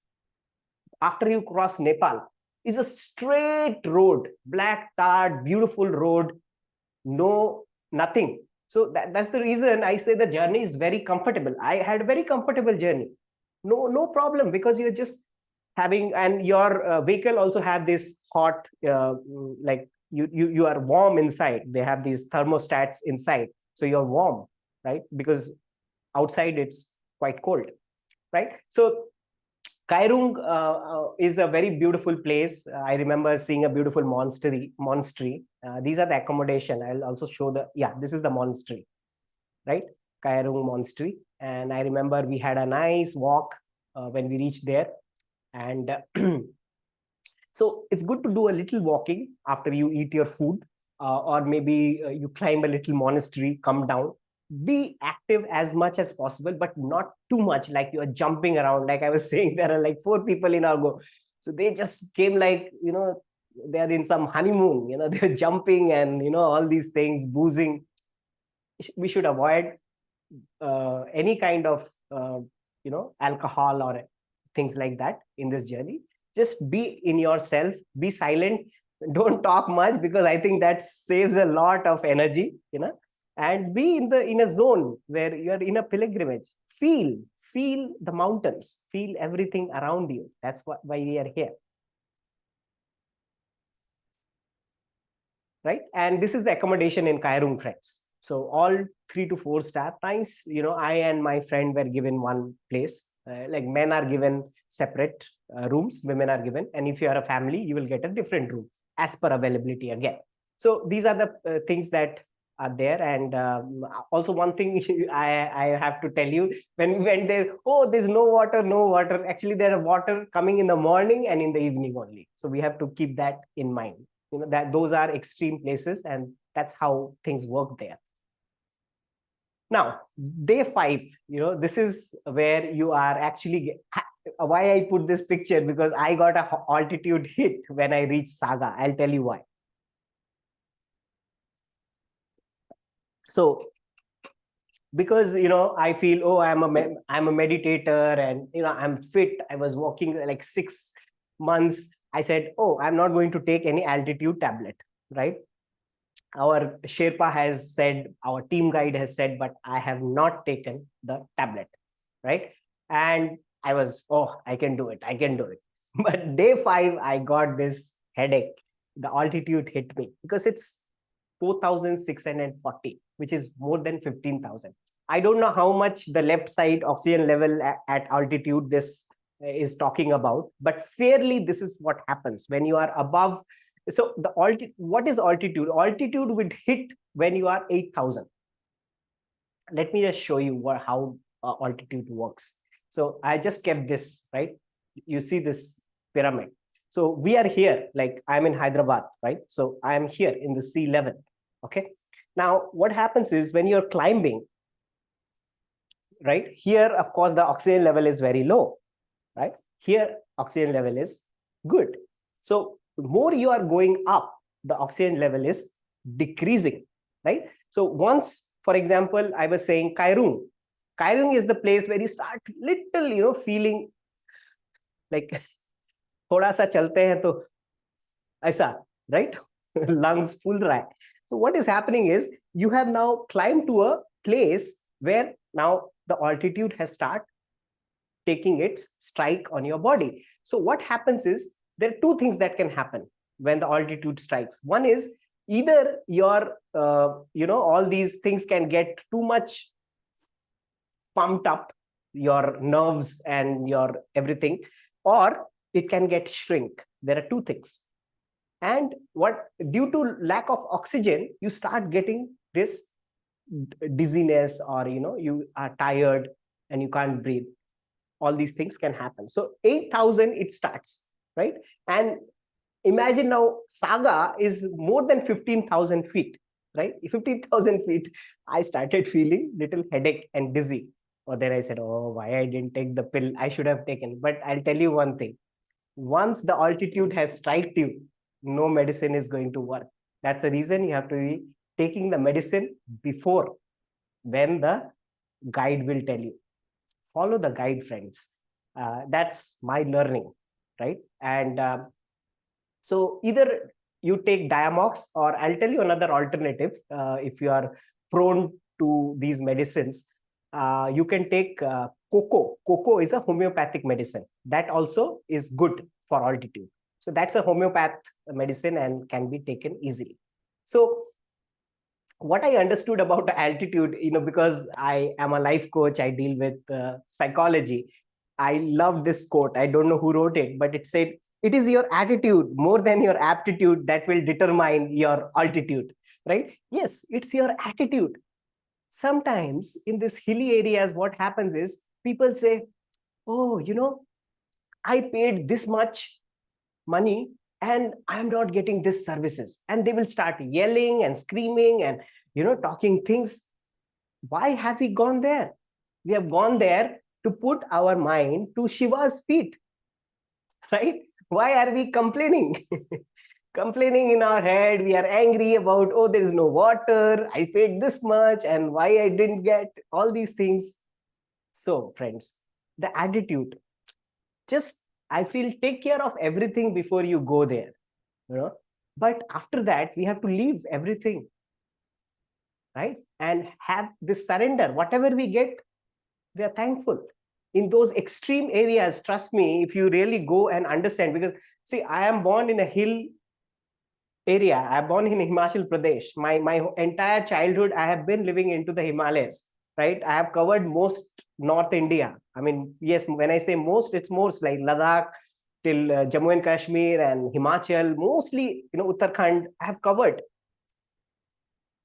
Speaker 1: after you cross Nepal is a straight road, black tarred, beautiful road, no nothing. So that's the reason I say the journey is very comfortable. I had a very comfortable journey. No problem, because you're just having, and your vehicle also have this hot, like you are warm inside. They have these thermostats inside, so you're warm, right? Because outside it's quite cold, right? So Kairung is a very beautiful place. I remember seeing a beautiful monastery. These are the accommodation. I'll also show this is the monastery, right? Kairung Monastery. And I remember we had a nice walk when we reached there. And so it's good to do a little walking after you eat your food, or maybe you climb a little monastery, come down. Be active as much as possible, but not too much, like you're jumping around. Like I was saying, there are like 4 people in our go. So they just came like, they're in some honeymoon, they're jumping and, all these things, boozing. We should avoid any kind of, alcohol or things like that in this journey. Just be in yourself, be silent, don't talk much, because I think that saves a lot of energy, and be in a zone where you're in a pilgrimage. Feel the mountains, feel everything around you. That's why we are here. right? And this is the accommodation in Kairung, friends. So all 3 to 4 star, nice. I and my friend were given one place. Like men are given separate rooms, women are given, and if you are a family, you will get a different room as per availability again. So these are the things that are there. And also one thing I have to tell you, when we went there, oh, there's no water, no water. Actually, there are water coming in the morning and in the evening only. So we have to keep that in mind. That those are extreme places, and that's how things work there. Now, day 5, this is where you are actually. Why I put this picture, because I got a altitude hit when I reached Saga. I'll tell you why. So because I feel, oh, I'm a meditator, and I'm fit. I was walking like 6 months. I said, oh, I'm not going to take any altitude tablet, right? Our Sherpa has said, our team guide has said, but I have not taken the tablet, right? And I was, oh, I can do it, I can do it. But day 5, I got this headache. The altitude hit me because it's 4,640, which is more than 15,000. I don't know how much the left side oxygen level at altitude this is talking about, but fairly this is what happens when you are above. So what is altitude? Altitude would hit when you are 8,000. Let me just show you how altitude works. So I just kept this, right? You see this pyramid. So we are here, like I'm in Hyderabad, right? So I am here in the sea level. Okay. Now, what happens is when you're climbing, right? Here, of course, the oxygen level is very low, right? Here, oxygen level is good. So the more you are going up, the oxygen level is decreasing, right? So once, for example, I was saying Kairung. Kairung is the place where you start little, feeling like thoda sa chalte hain to aisa, right? Lungs full dry. So what is happening is you have now climbed to a place where now the altitude has started taking its strike on your body. So what happens is there are 2 things that can happen when the altitude strikes. One is either your, all these things can get too much pumped up, your nerves and your everything, or it can get shrink. There are 2 things. And what, due to lack of oxygen, you start getting this dizziness, or you are tired and you can't breathe. All these things can happen. So 8,000 it starts, right? And imagine now Saga is more than 15,000 feet, right? 15,000 feet, I started feeling little headache and dizzy. Or then I said, oh, why I didn't take the pill? I should have taken. But I'll tell you one thing. Once the altitude has struck you, no medicine is going to work. That's the reason you have to be taking the medicine before, when the guide will tell you. Follow the guide, friends. That's my learning, right? And so either you take Diamox, or I'll tell you another alternative. If you are prone to these medicines, you can take cocoa. Cocoa is a homeopathic medicine that also is good for altitude. So that's a homeopath medicine and can be taken easily. So what I understood about the altitude, because I am a life coach, I deal with psychology. I love this quote. I don't know who wrote it, but it said, it is your attitude more than your aptitude that will determine your altitude, right? Yes, it's your attitude. Sometimes in these hilly areas, what happens is people say, oh, I paid this much money and I'm not getting this services. And they will start yelling and screaming and, talking things. Why have we gone there? We have gone there to put our mind to Shiva's feet, right? Why are we complaining? Complaining in our head. We are angry about, oh, there is no water. I paid this much and why I didn't get all these things. So friends, the attitude, just, I feel, take care of everything before you go there, but after that, we have to leave everything, right? And have this surrender. Whatever we get, we are thankful. In those extreme areas, trust me, if you really go and understand, because see, I am born in a hill area. I'm born in Himachal Pradesh. My entire childhood I have been living into the Himalayas, right? I have covered most North India. I mean, yes, when I say most, it's most like Ladakh till Jammu and Kashmir and Himachal, mostly, Uttarakhand. I have covered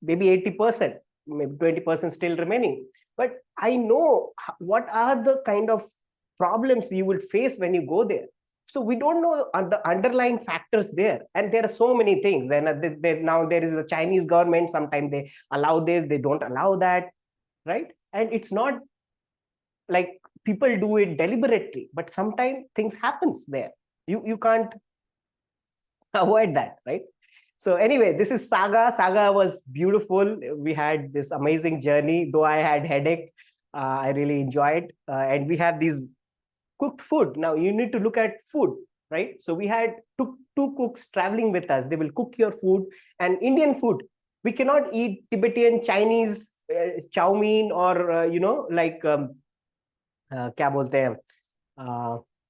Speaker 1: maybe 80%, maybe 20% still remaining. But I know what are the kind of problems you will face when you go there. So we don't know the underlying factors there. And there are so many things. Then now there is the Chinese government. Sometimes they allow this, they don't allow that, right? And it's not like people do it deliberately, but sometimes things happens there. You can't avoid that, right? So anyway, this is Saga. Saga was beautiful. We had this amazing journey, though I had headache. I really enjoyed, and we have these cooked food. Now you need to look at food, right? So we had two cooks traveling with us. They will cook your food and Indian food. We cannot eat Tibetan, Chinese, chow mein, or like क्या बोलते हैं?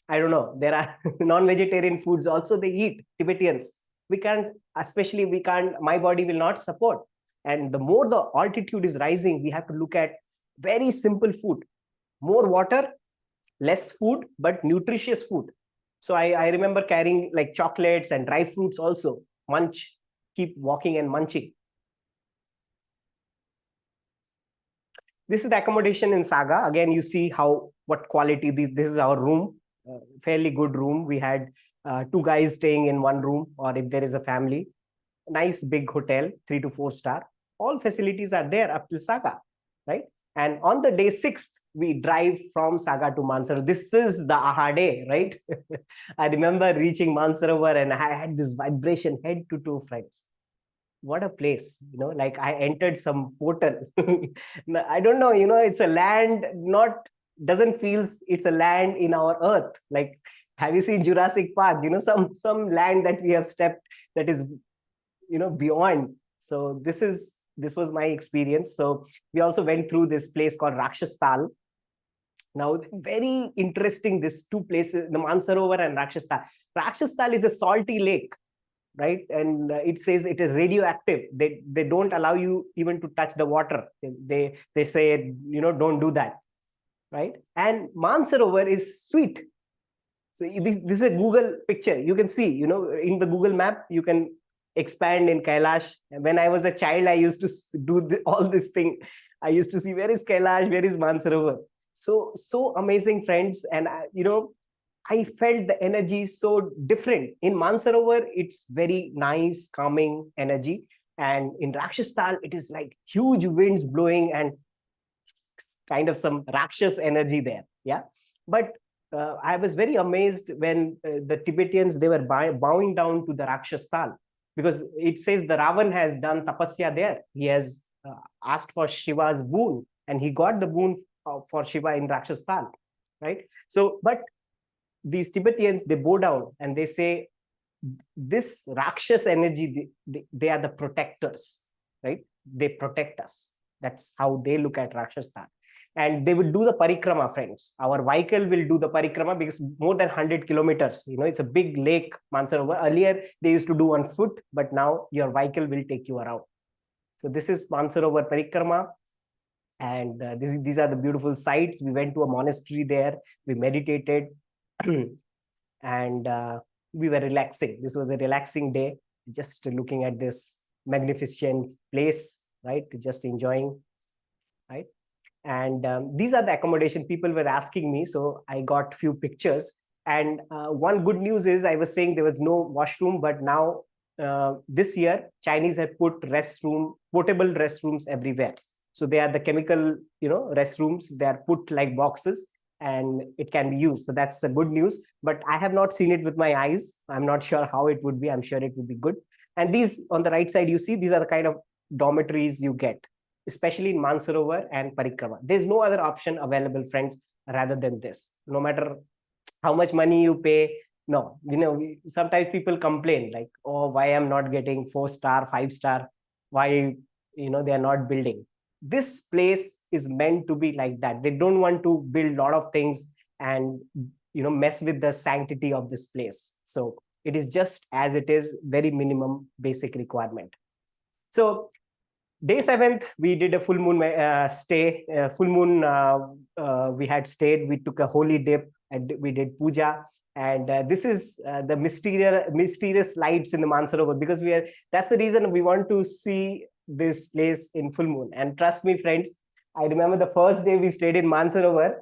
Speaker 1: I don't know. There are non-vegetarian foods also they eat, Tibetans. We can't, especially we can't, my body will not support. And the more the altitude is rising, we have to look at very simple food, more water, less food, but nutritious food. So I remember carrying like chocolates and dry fruits also, munch, keep walking and munching. This is the accommodation in Saga. Again, you see what quality, this is our room, fairly good room. We had two guys staying in one room, or if there is a family, nice big hotel, 3 to 4 star. All facilities are there up to Saga, right? And on the day 6th, we drive from Saga to Mansarovar. This is the aha day, right? I remember reaching Mansarovar and I had this vibration head to toe, friends. What a place, like I entered some portal. I don't know, it's a land, doesn't feels it's a land in our earth. Like, have you seen Jurassic Park? Some land that we have stepped that is, beyond. So this was my experience. So we also went through this place called Rakshastal. Now, very interesting, these two places, the Mansarovar and Rakshastal. Rakshastal is a salty lake, right? And it says it is radioactive. They don't allow you even to touch the water. They say, don't do that, right? And Mansarovar is sweet. So this is a Google picture. You can see, in the Google map, you can expand in Kailash. When I was a child, I used to do all this thing. I used to see where is Kailash, where is Mansarovar. So amazing, friends. And I felt the energy so different. In Mansarovar, it's very nice, calming energy. And in Rakshastal, it is like huge winds blowing and kind of some Rakshas energy there. Yeah. But I was very amazed when the Tibetans, they were bowing down to the Rakshastal, because it says the Ravan has done tapasya there. He has asked for Shiva's boon, and he got the boon for Shiva in Rakshastal, right? So, but these Tibetans, they bow down and they say, this Rakshas energy, they are the protectors, right? They protect us. That's how they look at Rakshastan. And they will do the parikrama, friends. Our vehicle will do the parikrama because more than 100 kilometers, it's a big lake, Mansarovar. Earlier, they used to do on foot, but now your vehicle will take you around. So this is Mansarovar Parikrama. And these are the beautiful sites. We went to a monastery there. We meditated. And we were relaxing. This was a relaxing day, just looking at this magnificent place, right? Just enjoying, right? And these are the accommodation. People were asking me, so I got few pictures. And one good news is, I was saying there was no washroom, but now this year Chinese have put portable restrooms everywhere. So they are the chemical, restrooms. They are put like boxes, and it can be used. So that's a good news. But I have not seen it with my eyes. I'm not sure how it would be. I'm sure it would be good. And these on the right side, you see, these are the kind of dormitories you get, especially in Mansarovar and Parikrama. There's no other option available, friends, rather than this. No matter how much money you pay, no, sometimes people complain like, oh, why I'm not getting 4-star, 5-star, why, they are not building. This place is meant to be like that. They don't want to build a lot of things and, mess with the sanctity of this place. So It is just as it is, very minimum basic requirement. So day 7th, we did a full moon stay. Full moon, we had stayed. We took a holy dip and we did puja. And this is the mysterious lights in the Mansarovar, because that's the reason we want to see this place in full moon. And trust me, friends, I remember the first day we stayed in Mansarovar,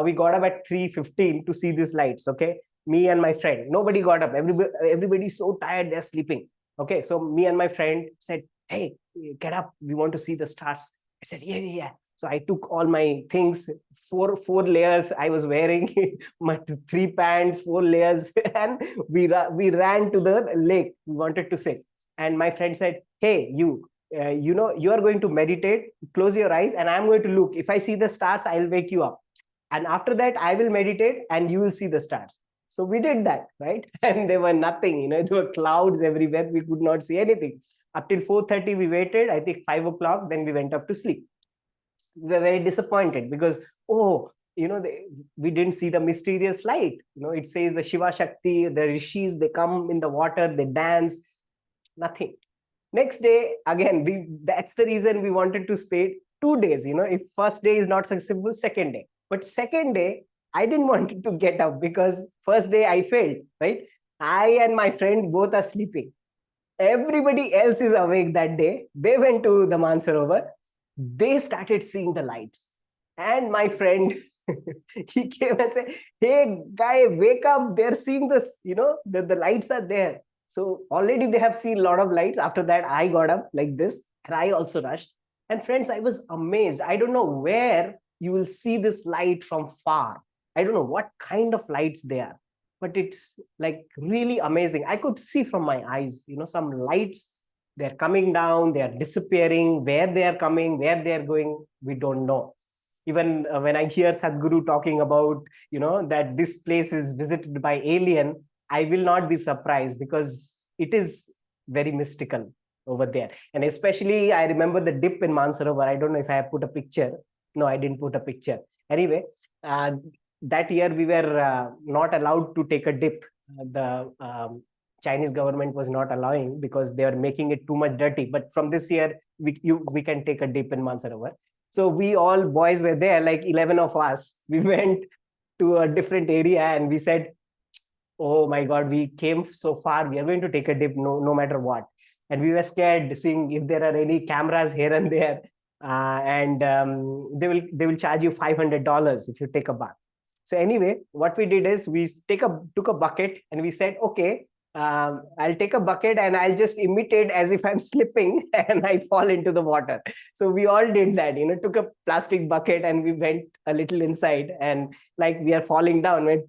Speaker 1: we got up at 3:15 to see these lights. Okay, me and my friend, nobody got up. Everybody's so tired, they're sleeping. Okay, so me and my friend said, hey, get up, we want to see the stars. I said, yeah. So I took all my things, four layers I was wearing, my 3 pants, 4 layers, and we ran to the lake. We wanted to sit. And my friend said, hey, you are going to meditate, close your eyes, and I'm going to look. If I see the stars, I'll wake you up. And after that, I will meditate and you will see the stars. So we did that, right? And there were nothing, there were clouds everywhere. We could not see anything. Up till 4:30, we waited. I think 5 o'clock, then we went up to sleep. We were very disappointed because, we didn't see the mysterious light. It says the Shiva Shakti, the rishis, they come in the water, they dance, nothing. Next day, again, that's the reason we wanted to stay 2 days. If first day is not successful, second day. But second day, I didn't want to get up because first day I failed, right? I and my friend both are sleeping. Everybody else is awake that day. They went to the Mansarovar. They started seeing the lights. And my friend, he came and said, hey, guy, wake up. They're seeing this, the lights are there. So already they have seen a lot of lights. After that, I got up like this and I also rushed. And friends, I was amazed. I don't know where you will see this light from far. I don't know what kind of lights they are, but it's like really amazing. I could see from my eyes, some lights, they're coming down, they're disappearing. Where they are coming, where they are going, we don't know. Even when I hear Sadhguru talking about, that this place is visited by alien, I will not be surprised because it is very mystical over there. And especially, I remember the dip in Mansarovar. I don't know if I have put a picture. No, I didn't put a picture. Anyway, that year we were not allowed to take a dip. The Chinese government was not allowing because they were making it too much dirty. But from this year, we can take a dip in Mansarovar. So we all boys were there, like 11 of us. We went to a different area and we said, oh my God, we came so far. We are going to take a dip no matter what. And we were scared, seeing if there are any cameras here and there. And they will charge you $500 if you take a bath. So anyway, what we did is we took a bucket and we said, okay, I'll take a bucket and I'll just imitate as if I'm slipping and I fall into the water. So we all did that, took a plastic bucket and we went a little inside and like we are falling down. We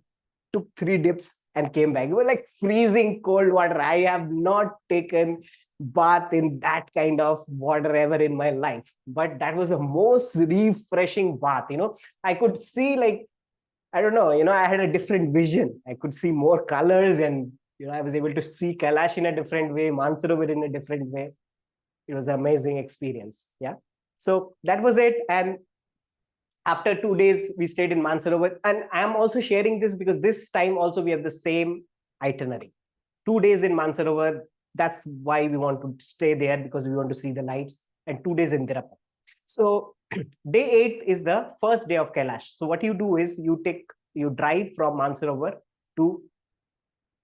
Speaker 1: took 3 dips and came back. It was like freezing cold water. I have not taken bath in that kind of water ever in my life, but that was the most refreshing bath. I could see, like, I don't know, I had a different vision. I could see more colors and I was able to see Kailash in a different way, Mansarovar in a different way. It was an amazing experience. Yeah, so that was it. And after 2 days we stayed in Mansarovar, and I'm also sharing this because this time also we have the same itinerary. 2 days in Mansarovar. That's why we want to stay there, because we want to see the lights, and 2 days in Dutta. So day 8 is the first day of Kailash. So what you do is you drive from Mansarovar to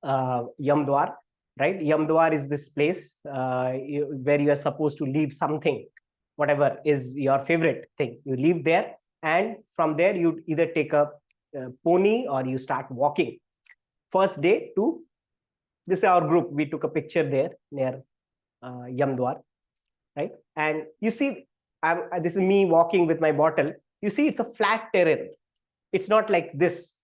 Speaker 1: Yamdwar, right? Yamdwar is this place where you are supposed to leave something, whatever is your favorite thing. You leave there, and from there you either take a pony or you start walking. First day to, this is our group. We took a picture there near Yamdwar, right? And you see, this is me walking with my bottle. You see, it's a flat terrain. It's not like this,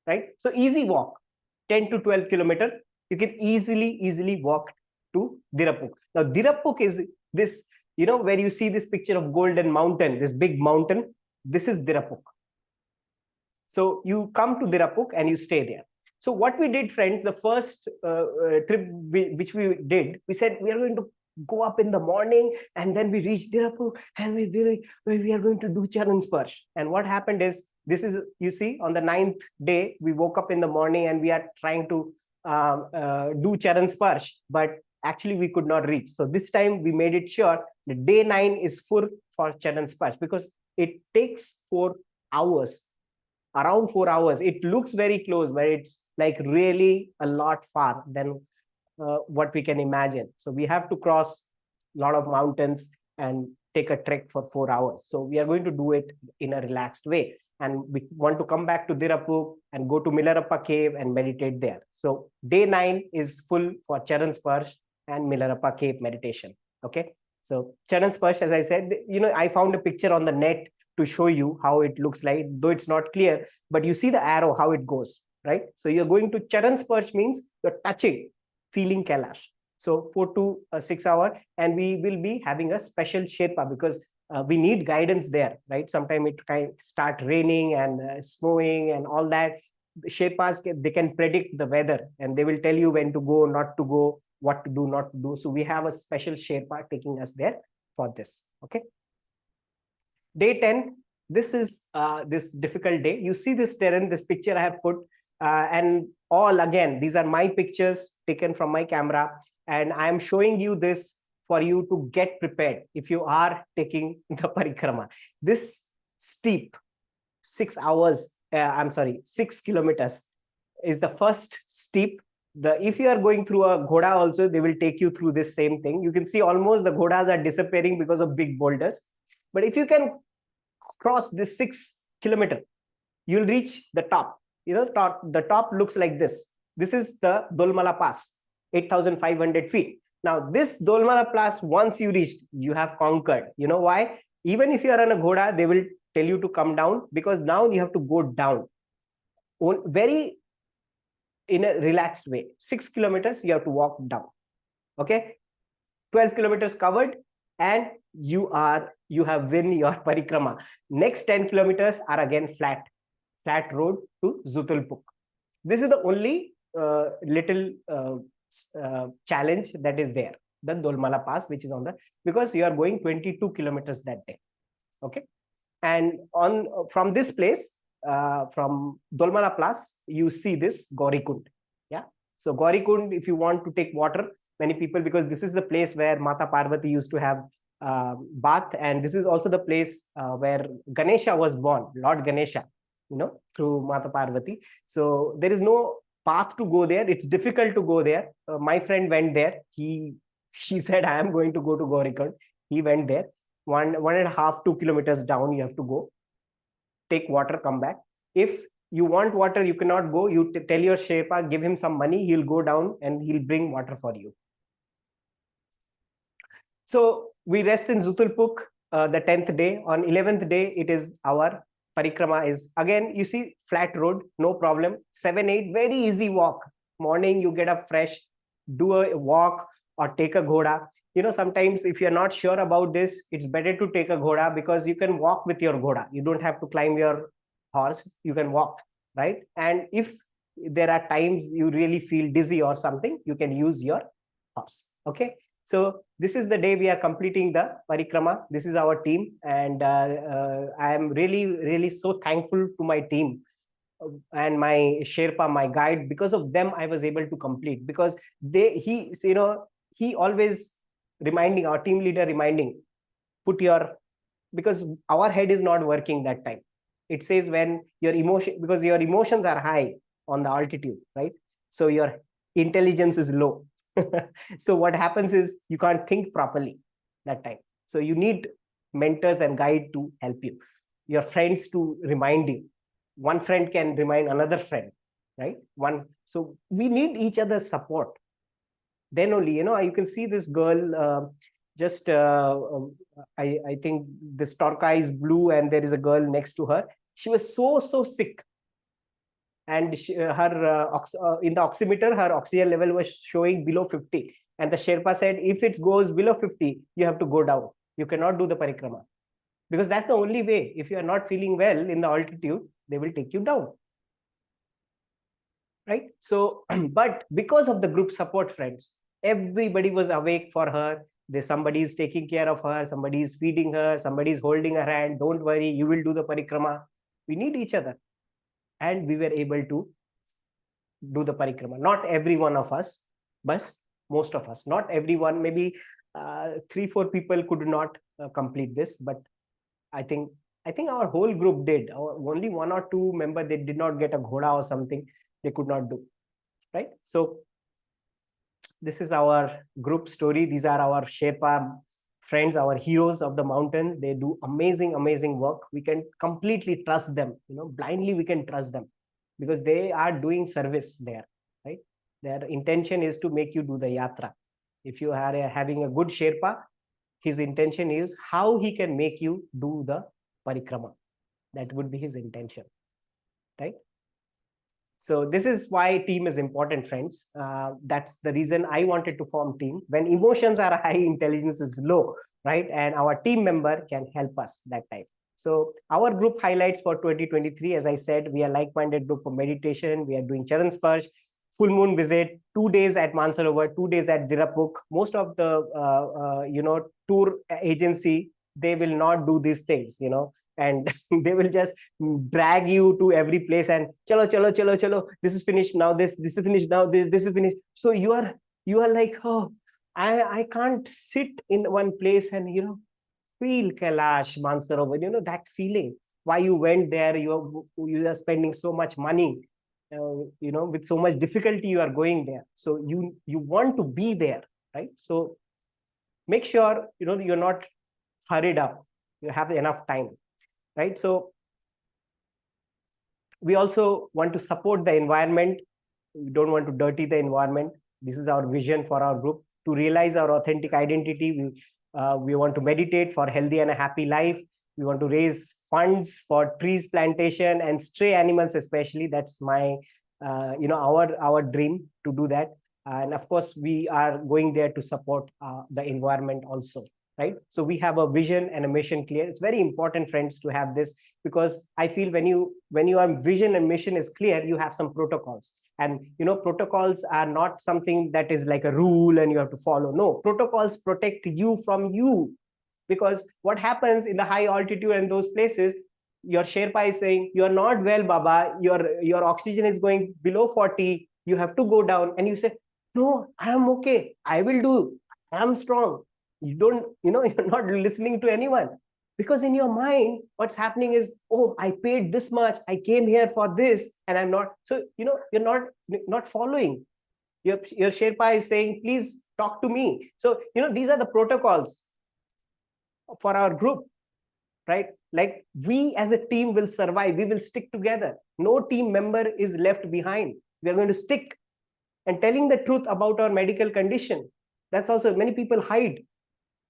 Speaker 1: right? So easy walk, 10 to 12 kilometers. You can easily walk to Dirapuk. Now, Dirapuk is this, where you see this picture of Golden Mountain, this big mountain. This is Dirapuk. So you come to Dirapuk and you stay there. So what we did, friends, the first trip which we did, we said we are going to go up in the morning, and then we reach Dirapuk and we are going to do Charan Sparsh. And what happened is, this is, you see, on the 9th day, we woke up in the morning and we are trying to do Charan Sparsh, but actually we could not reach. So this time we made it sure the day 9 is full for Charan Sparsh, because it takes 4 hours, around 4 hours. It looks very close, but it's like really a lot far than what we can imagine. So we have to cross a lot of mountains and take a trek for 4 hours. So we are going to do it in a relaxed way. And we want to come back to Dirapur and go to Milarappa cave and meditate there. So day 9 is full for Charan Sparsh and Milarappa cave meditation. Okay. So Charan Sparsh, as I said, I found a picture on the net to show you how it looks like, though it's not clear, but you see the arrow, how it goes, right? So you're going to Charan Sparsh means you're touching, feeling Kailash. So 4 to 6 hours, and we will be having a special Sherpa, because we need guidance there, right? Sometimes it can start raining and snowing and all that. Sherpas, they can predict the weather and they will tell you when to go, not to go, what to do, not to do. So we have a special Sherpa taking us there for this. Okay. Day 10, this is this difficult day. You see this terrain, this picture I have put, and all again, these are my pictures taken from my camera, and I am showing you this for you to get prepared if you are taking the parikrama. This steep 6 hours, 6 kilometers is the first steep. If you are going through a ghoda also, they will take you through this same thing. You can see almost the ghodas are disappearing because of big boulders. But if you can cross this 6 kilometer, you'll reach the top. The top looks like this. This is the Dolmala Pass, 8,500 feet. Now, this Dolmala Pass, once you reach, you have conquered. You know why? Even if you are on a ghoda, they will tell you to come down, because now you have to go down very in a relaxed way. 6 kilometers, you have to walk down. Okay. 12 kilometers covered, and you have win your parikrama. Next 10 kilometers are again flat road to Zutulpuk. This is the only little challenge that is there, the Dolmala Pass, which is on because you are going 22 kilometers that day. Okay. And from this place, from Dolmala Pass, you see this Gaurikund. Yeah. So Gaurikund, if you want to take water, many people, because this is the place where Mata Parvati used to have bath, and this is also the place where Ganesha was born, Lord Ganesha, through Mata Parvati. So there is no path to go there. It's difficult to go there. My friend went there. She said, I am going to go to Gaurikund. He went there. 1.5, 2 kilometers down, you have to go. Take water, come back. If you want water, you cannot go. You tell your Sherpa, give him some money. He'll go down and he'll bring water for you. So we rest in Zutulpuk the 10th day. On 11th day, it is our parikrama is again, you see, flat road, no problem. 7, 8, very easy walk. Morning, you get up fresh, do a walk or take a ghoda. Sometimes if you're not sure about this, it's better to take a ghoda, because you can walk with your ghoda. You don't have to climb your horse. You can walk, right? And if there are times you really feel dizzy or something, you can use your horse. Okay. So this is the day we are completing the parikrama. This is our team. And I am really, really so thankful to my team and my Sherpa, my guide. Because of them, I was able to complete, because he always reminding, our team leader reminding, because our head is not working that time. It says when your emotion, because your emotions are high on the altitude, right? So your intelligence is low. So what happens is you can't think properly that time. So you need mentors and guide to help you, your friends to remind you. One friend can remind another friend, right? So we need each other's support. Then only, you can see this girl, I think this turquoise blue, and there is a girl next to her. She was so sick. And in the oximeter, her oxygen level was showing below 50. And the Sherpa said, if it goes below 50, you have to go down. You cannot do the parikrama. Because that's the only way. If you are not feeling well in the altitude, they will take you down. Right? So, but because of the group support, friends, everybody was awake for her. Somebody is taking care of her. Somebody is feeding her. Somebody is holding her hand. Don't worry, you will do the parikrama. We need each other. And we were able to do the parikrama. Not every one of us, but most of us. Not everyone. Maybe 3 4 people could not complete this, but I think I think our whole group did. Only 1 or 2 members, they did not get a ghoda or something. They could not do, right? So this is our group story. These are our Sherpa friends, our heroes of the mountains. They do amazing, amazing work. We can completely trust them. Blindly we can trust them because they are doing service there, right? Their intention is to make you do the yatra. If you are having a good Sherpa, his intention is how he can make you do the parikrama. That would be his intention, right? So this is why team is important, friends. That's the reason I wanted to form team. When emotions are high, intelligence is low, right? And our team member can help us that time. So our group highlights for 2023, as I said, we are like-minded group for meditation. We are doing Charan Sparsh, full moon visit, 2 days at Mansarovar, 2 days at Dirapuk. Most of the tour agency, they will not do these things, and they will just drag you to every place and chalo chalo chalo chalo, this is finished now, this is finished now, this is finished. So you are like, oh, I can't sit in one place and feel Kailash Mansarovar, that feeling. Why you went there? You are spending so much money, with so much difficulty you are going there. So you want to be there, right? So make sure you're not hurried up. You have enough time, right? So we also want to support the environment. We don't want to dirty the environment. This is our vision for our group, to realize our authentic identity. We want to meditate for healthy and a happy life. We want to raise funds for trees plantation and stray animals, especially. That's my our dream to do that. And of course we are going there to support the environment also, right? So we have a vision and a mission clear. It's very important, friends, to have this, because I feel when your vision and mission is clear, you have some protocols. And protocols are not something that is like a rule and you have to follow. No, protocols protect you from you. Because what happens in the high altitude and those places, your Sherpa is saying, you're not well, Baba, your oxygen is going below 40, you have to go down. And you say, no, I am okay, I will do, I am strong. You don't, you're not listening to anyone, because in your mind what's happening is, oh, I paid this much, I came here for this, and I'm not. So you're not following. Your Sherpa is saying, please talk to me. So these are the protocols for our group, right? Like, we as a team will survive, we will stick together. No team member is left behind. We are going to stick and telling the truth about our medical condition. That's also, many people hide.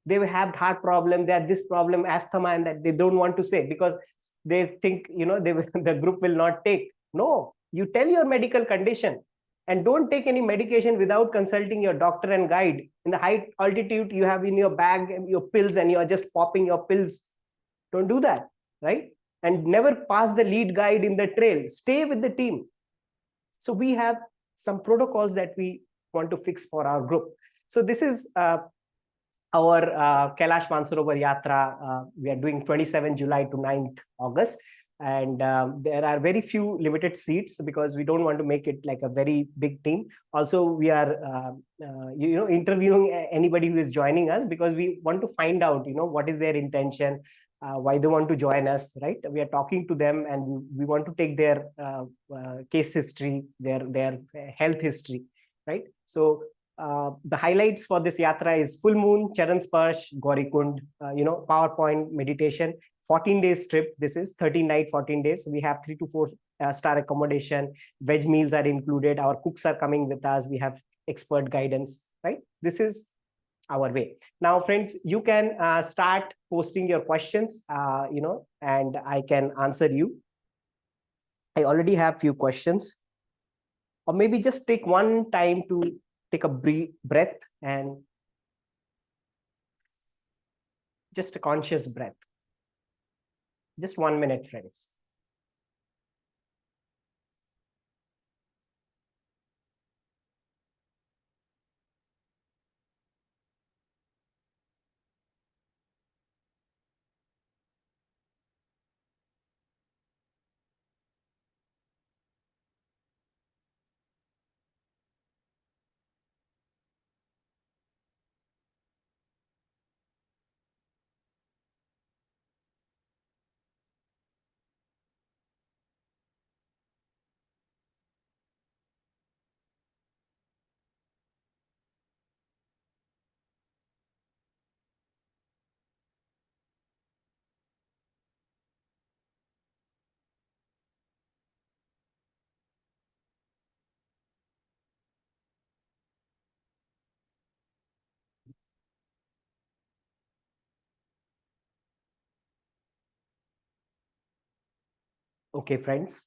Speaker 1: They have heart problem, they have this problem, asthma, and that they don't want to say because they think the group will not take. No, you tell your medical condition, and don't take any medication without consulting your doctor and guide. In the high altitude, you have in your bag your pills and you are just popping your pills. Don't do that, right? And never pass the lead guide in the trail. Stay with the team. So we have some protocols that we want to fix for our group. So this is our Kailash Mansarovar Yatra. We are doing 27 July to 9th August. And there are very few limited seats because we don't want to make it like a very big team. Also, we are interviewing anybody who is joining us, because we want to find out what is their intention, why they want to join us, right? We are talking to them, and we want to take their case history, their health history, right? So the highlights for this yatra is full moon, Charan Sparsh, Gaurikund, PowerPoint meditation, 14 days trip. This is 13 night, 14 days. We have 3 to 4 star accommodation. Veg meals are included. Our cooks are coming with us. We have expert guidance, right? This is our way. Now, friends, you can start posting your questions, and I can answer you. I already have few questions. Or maybe just take one time to take a breath, and just a conscious breath. Just 1 minute, friends. Okay, friends.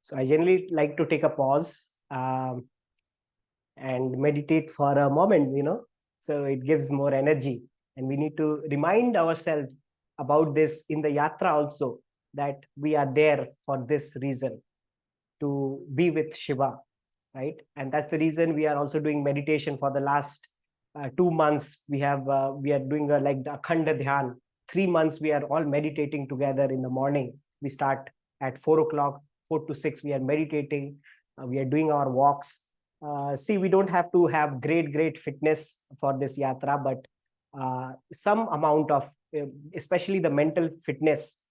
Speaker 1: So I generally like to take a pause and meditate for a moment, so it gives more energy. And we need to remind ourselves about this in the yatra also, that we are there for this reason, to be with Shiva, right? And that's the reason we are also doing meditation for the last 2 months. We are doing like the Akhanda Dhyan. 3 months we are all meditating together in the morning. We start at 4 o'clock, 4 to 6. We are meditating. We are doing our walks. See, we don't have to have great fitness for this yatra, but some amount of, especially the mental fitness,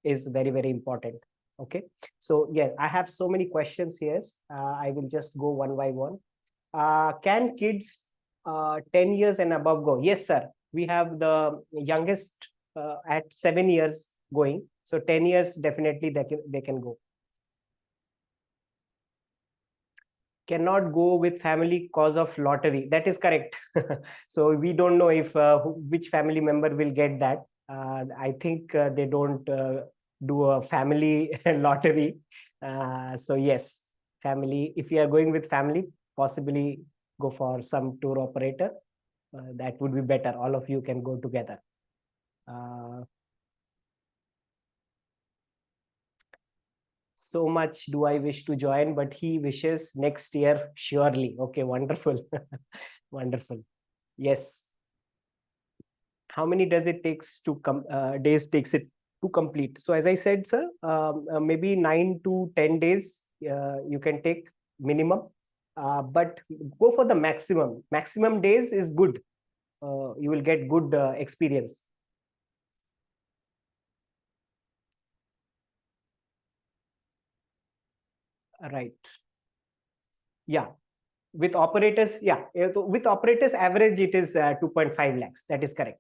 Speaker 1: is very important. Okay. So yeah, I have so many questions here. I will just go one by one. Can kids 10 years and above go? Yes, sir. We have the youngest at 7 years going. So 10 years, definitely they can go. Cannot go with family cause of lottery. That is correct. So we don't know if which family member will get that. I think they don't do a family lottery. So yes, family. If you are going with family, possibly go for some tour operator. That would be better. All of you can go together. So much do I wish to join, but he wishes next year surely. Okay, wonderful. Wonderful. Yes. How many does it takes to days takes it to complete? So as I said, sir, maybe 9 to 10 days you can take minimum, but go for the maximum. Maximum days is good. You will get good experience. Right. Yeah. With operators, yeah. With operators, average it is 2.5 lakhs. That is correct.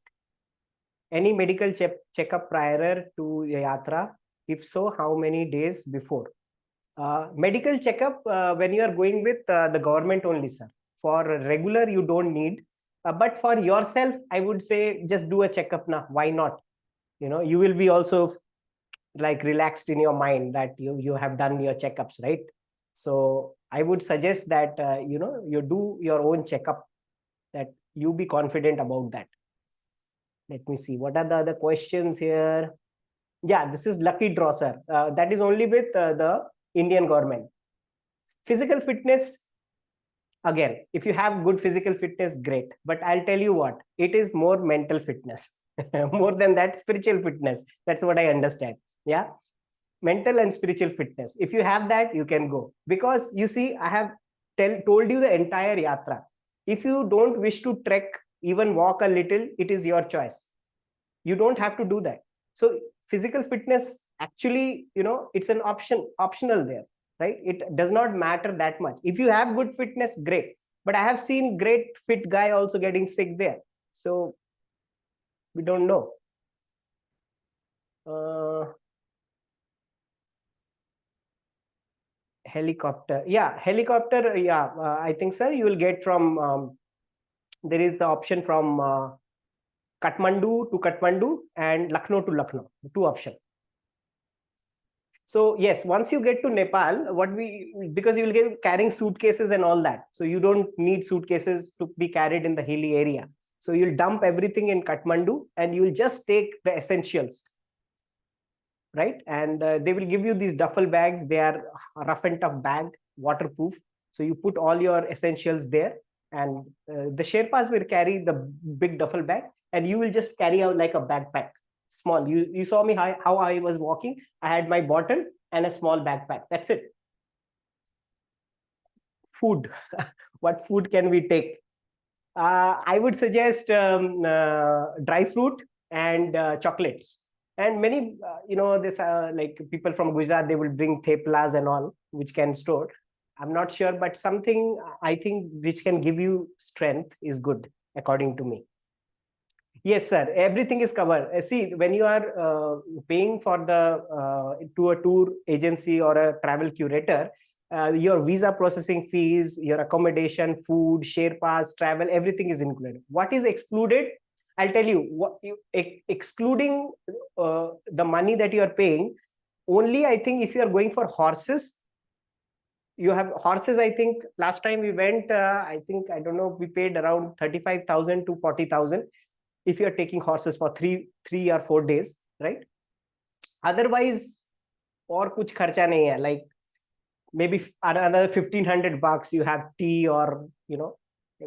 Speaker 1: Any medical checkup prior to yatra? If so, how many days before? Medical checkup when you are going with the government only, sir. For regular, you don't need. But for yourself, I would say just do a checkup now. Why not? You will be also like relaxed in your mind that you have done your checkups, right? So I would suggest that you do your own checkup, that you be confident about that. Let me see. What are the other questions here? Yeah, this is lucky draw, sir. That is only with the Indian government. Physical fitness, again, if you have good physical fitness, great. But I'll tell you what, it is more mental fitness. More than that, spiritual fitness. That's what I understand. Yeah. Mental and spiritual fitness. If you have that, you can go. Because you see, I have told you the entire yatra. If you don't wish to trek, even walk a little, it is your choice. You don't have to do that. So physical fitness, actually, it's an optional there, right? It does not matter that much. If you have good fitness, great. But I have seen great fit guy also getting sick there. So we don't know. Helicopter. Yeah, helicopter. Yeah, I think, sir, you will get from, there is the option from Kathmandu to Kathmandu and Lucknow to Lucknow. Two options. So yes, once you get to Nepal, because you will get carrying suitcases and all that. So you don't need suitcases to be carried in the hilly area. So you'll dump everything in Kathmandu and you'll just take the essentials, right? And they will give you these duffel bags. They are rough and tough bag, waterproof. So you put all your essentials there, and the Sherpas will carry the big duffel bag, and you will just carry out like a backpack, small. You saw me how I was walking. I had my bottle and a small backpack. That's it. Food. What food can we take? I would suggest dry fruit and chocolates. And many, this like people from Gujarat, they will bring theplas and all, which can store. I'm not sure, but something I think which can give you strength is good, according to me. Yes, sir. Everything is covered. See, when you are paying for the to a tour agency or a travel curator, your visa processing fees, your accommodation, food, share pass, travel, everything is included. What is excluded? I'll tell you. Excluding the money that you are paying, only I think if you are going for horses, you have horses. I think last time we went, I think, I don't know, we paid around 35,000 to 40,000 if you are taking horses for 3 or 4 days, right? Otherwise, और कुछ खर्चा नहीं है, like maybe another 1,500 bucks, you have tea, or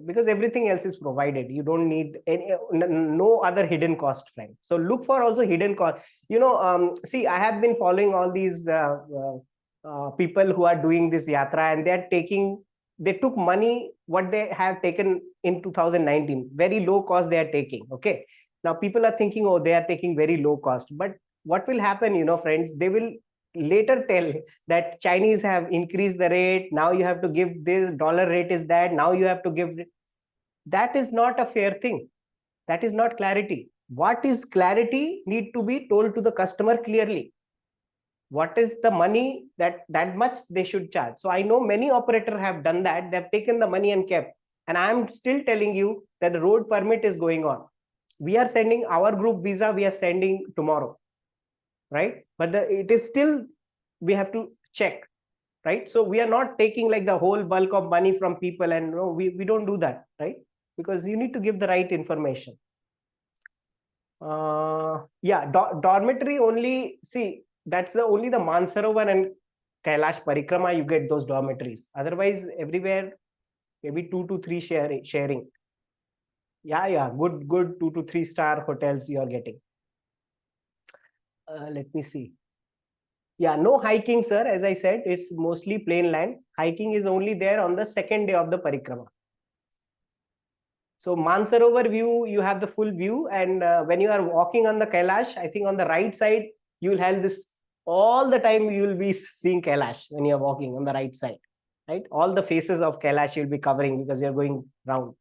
Speaker 1: because everything else is provided. You don't need no other hidden cost, friend. So look for also hidden cost. See, I have been following all these people who are doing this yatra, and they took money what they have taken in 2019, very low cost they are taking. Okay, now people are thinking, oh, they are taking very low cost, but what will happen, friends, they will later tell that Chinese have increased the rate, now you have to give this, dollar rate is that, now you have to give. That is not a fair thing. That is not clarity. What is clarity need to be told to the customer clearly. What is the money that much they should charge? So I know many operators have done that. They have taken the money and kept. And I am still telling you that the road permit is going on. We are sending our group visa, we are sending tomorrow, right? But it is still, we have to check, right? So we are not taking like the whole bulk of money from people, and no, we don't do that, right? Because you need to give the right information. Yeah, dormitory only, see, that's only the Mansarovar and Kailash Parikrama you get those dormitories. Otherwise, everywhere, maybe 2 to 3 sharing. Yeah, good 2 to 3 star hotels you are getting. Let me see. Yeah, no hiking, sir. As I said, it's mostly plain land. Hiking is only there on the second day of the parikrama. So Mansarovar view, you have the full view. And when you are walking on the Kailash, I think on the right side, you will have this, all the time you will be seeing Kailash when you are walking on the right side, right? All the faces of Kailash you'll be covering because you're going round.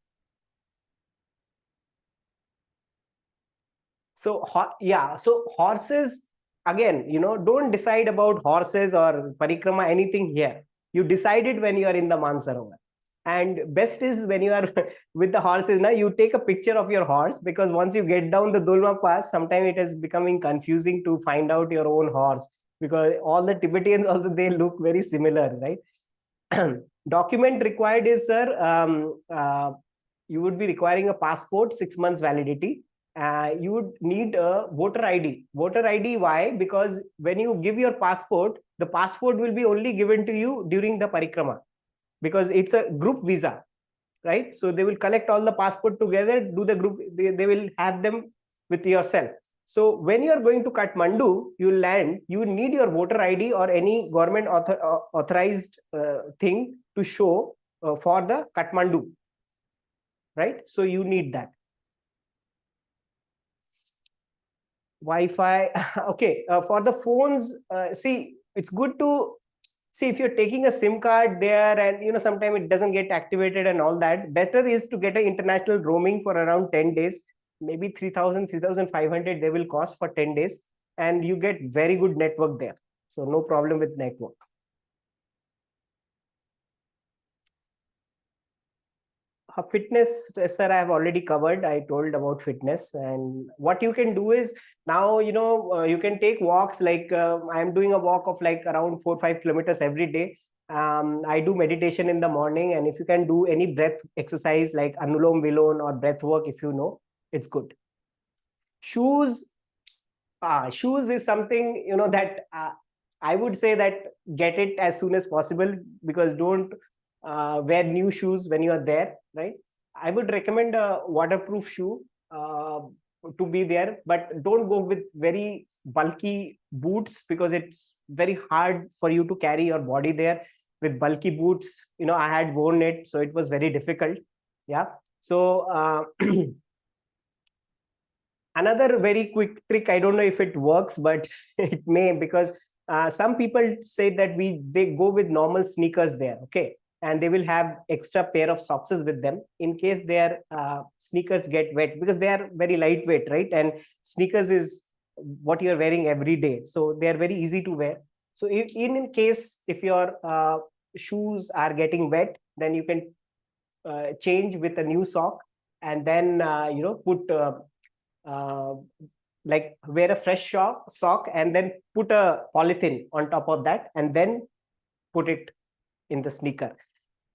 Speaker 1: So, yeah, so horses, again, don't decide about horses or parikrama, anything here. You decide it when you are in the Mansarovar. And best is when you are with the horses, now you take a picture of your horse, because once you get down the Dulma Pass, sometimes it is becoming confusing to find out your own horse, because all the Tibetans also, they look very similar, right? Document required is, sir, you would be requiring a passport, 6 months validity. You would need a voter ID. Voter ID, why? Because when you give your passport, the passport will be only given to you during the parikrama, because it's a group visa, right? So they will collect all the passport together, do the group, they will have them with yourself. So when you are going to Kathmandu, you land, you need your voter ID or any government authorized thing to show for the Kathmandu, right? So you need that. Wi-Fi. Okay, for the phones, see, it's good to see if you're taking a SIM card there, and sometimes it doesn't get activated and all that. Better is to get an international roaming for around 10 days, maybe 3,000, 3,500 they will cost for 10 days, and you get very good network there. So no problem with network. Fitness, sir, I have already covered. I told about fitness, and what you can do is now, you can take walks, like I'm doing a walk of like around 4 or 5 kilometers every day. I do meditation in the morning, and if you can do any breath exercise like Anulom Vilon or breath work, if it's good. Shoes, shoes is something, that I would say that get it as soon as possible, because don't wear new shoes when you are there, right? I would recommend a waterproof shoe to be there, but don't go with very bulky boots, because it's very hard for you to carry your body there with bulky boots. I had worn it, so it was very difficult. Yeah. So another very quick trick, I don't know if it works, but it may, because some people say that they go with normal sneakers there, okay, and they will have extra pair of socks with them in case their sneakers get wet, because they are very lightweight, right? And sneakers is what you're wearing every day, so they are very easy to wear. So in case if your shoes are getting wet, then you can change with a new sock, and then put like wear a fresh sock and then put a polythene on top of that and then put it in the sneaker.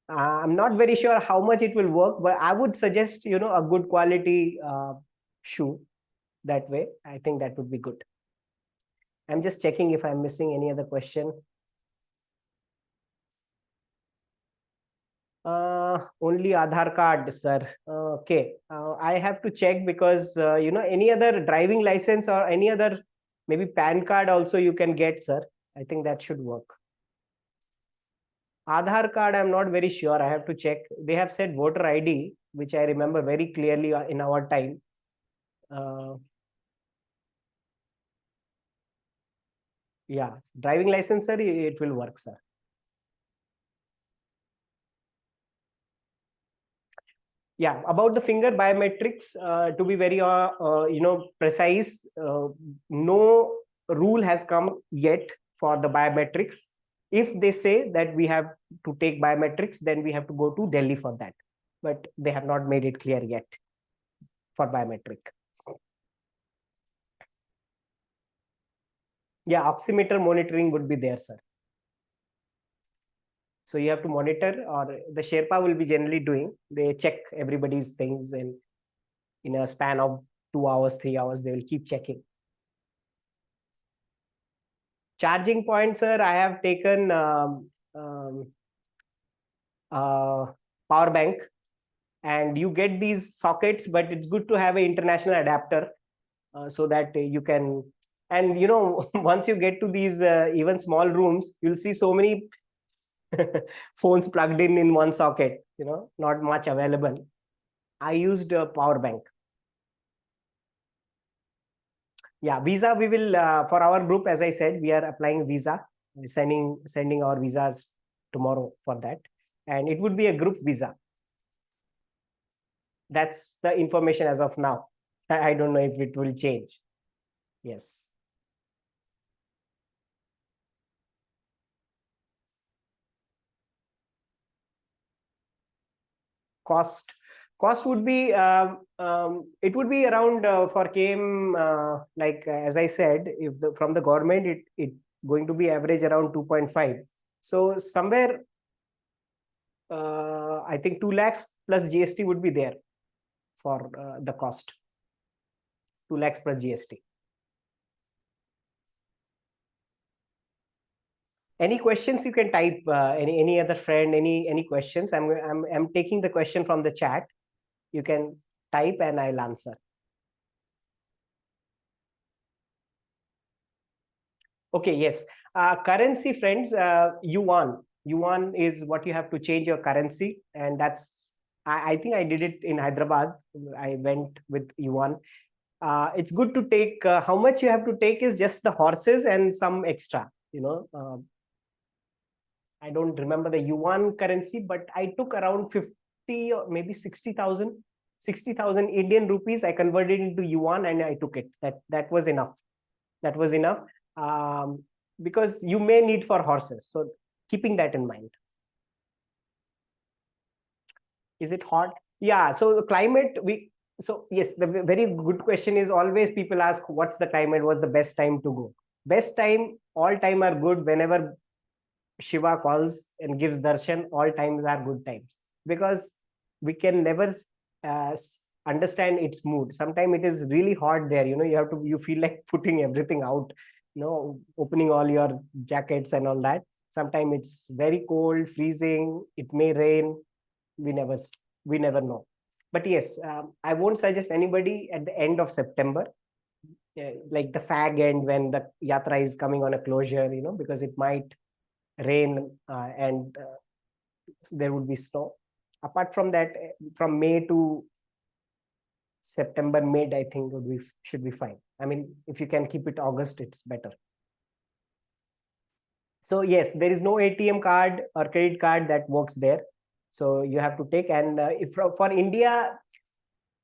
Speaker 1: I'm not very sure how much it will work, but I would suggest, a good quality shoe. That way, I think that would be good. I'm just checking if I'm missing any other question. Only Aadhaar card, sir. Okay. I have to check because, any other driving license or any other, maybe PAN card also you can get, sir. I think that should work. Aadhaar card, I'm not very sure. I have to check. They have said voter ID, which I remember very clearly in our time. Yeah, driving license, sir, it will work, sir. Yeah, about the finger biometrics, to be very precise, no rule has come yet for the biometrics. If they say that we have to take biometrics, then we have to go to Delhi for that, but they have not made it clear yet for biometric. Yeah, oximeter monitoring would be there, sir. So you have to monitor, or the Sherpa will be generally doing. They check everybody's things, and in a span of 2 hours, 3 hours, they will keep checking. Charging point, sir, I have taken power bank, and you get these sockets, but it's good to have an international adapter so that you can. And once you get to these even small rooms, you'll see so many phones plugged in one socket. Not much available. I used a power bank. Yeah, visa, we will for our group, as I said, we are applying visa, sending our visas tomorrow for that, and it would be a group visa. That's the information as of now. I don't know if it will change. Yes. Cost would be it would be around for KM, like as I said, if from the government, it going to be average around 2.5. So somewhere I think 2 lakhs plus GST would be there for the cost. 2 lakhs plus GST. Any questions you can type, any other friend, any questions. I'm taking the question from the chat. You can type and I'll answer. Okay, yes. Currency, friends, yuan. Yuan is what you have to change your currency. And that's, I think I did it in Hyderabad. I went with yuan. It's good to take, how much you have to take is just the horses and some extra, I don't remember the yuan currency, but I took around 50 or maybe 60,000 Indian rupees. I converted into yuan and I took it. That was enough. That was enough. Because you may need for horses. So keeping that in mind. Is it hot? Yeah. So the climate, so yes, the very good question is always people ask, what's the climate? What's the best time to go? Best time, all time are good. Whenever Shiva calls and gives darshan, all times are good times, because we can never uh, understand its mood. Sometimes it is really hot there. You feel like putting everything out, opening all your jackets and all that. Sometimes it's very cold, freezing. It may rain. We never know. But yes, I won't suggest anybody at the end of September, like the fag end when the yatra is coming on a closure, because it might rain and there would be snow. Apart from that, from May to September mid, I think should be fine. I mean, if you can keep it August, it's better. So yes, there is no ATM card or credit card that works there. So you have to take, and if for India,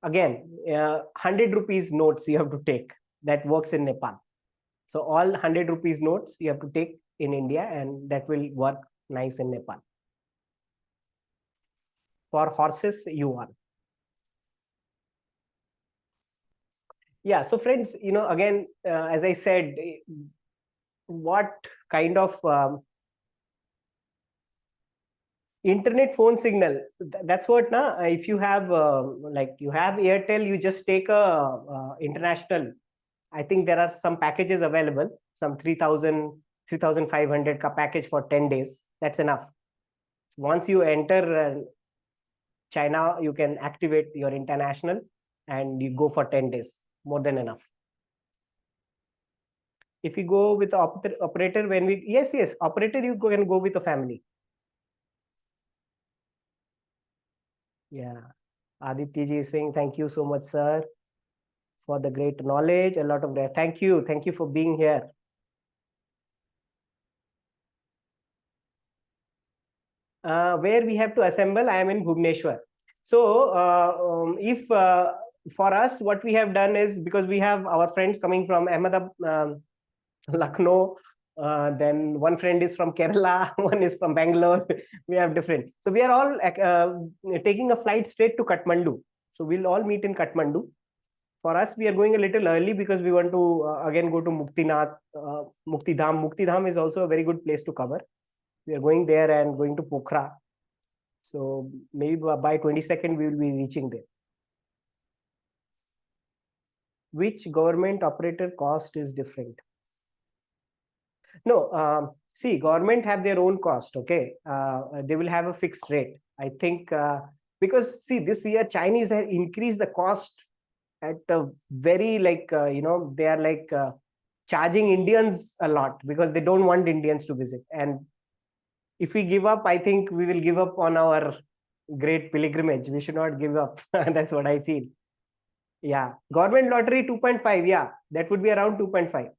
Speaker 1: again, 100 rupees notes you have to take. That works in Nepal. So all 100 rupees notes you have to take in India, and that will work nice in Nepal. For horses, yuan. Yeah. So friends, again, as I said, what kind of internet phone signal, that's what na, if you have like you have Airtel, you just take a international. I think there are some packages available, some 3,000, 3,500 ka package for 10 days. That's enough. Once you enter China, you can activate your international and you go for 10 days, more than enough. If you go with the operator, when we, yes, operator, you can go with a family. Yeah. Aditya ji is saying, thank you so much, sir, for the great knowledge. A lot of that. Thank you. Thank you for being here. Where we have to assemble, I am in Bhubaneswar. So if for us, what we have done is, because we have our friends coming from Ahmedabad, Lucknow, then one friend is from Kerala, one is from Bangalore. We have different. So we are all taking a flight straight to Kathmandu. So we'll all meet in Kathmandu. For us, we are going a little early because we want to again go to Muktinath, Muktidham. Muktidham is also a very good place to cover. We are going there and going to Pokhara. So maybe by 22nd, we will be reaching there. Which government operator cost is different? No, see, government have their own cost. Okay, they will have a fixed rate. I think because see, this year Chinese have increased the cost at a very they are like charging Indians a lot because they don't want Indians to visit. And if we give up, I think we will give up on our great pilgrimage. We should not give up. That's what I feel. Yeah, government lottery 2.5. Yeah, that would be around 2.5.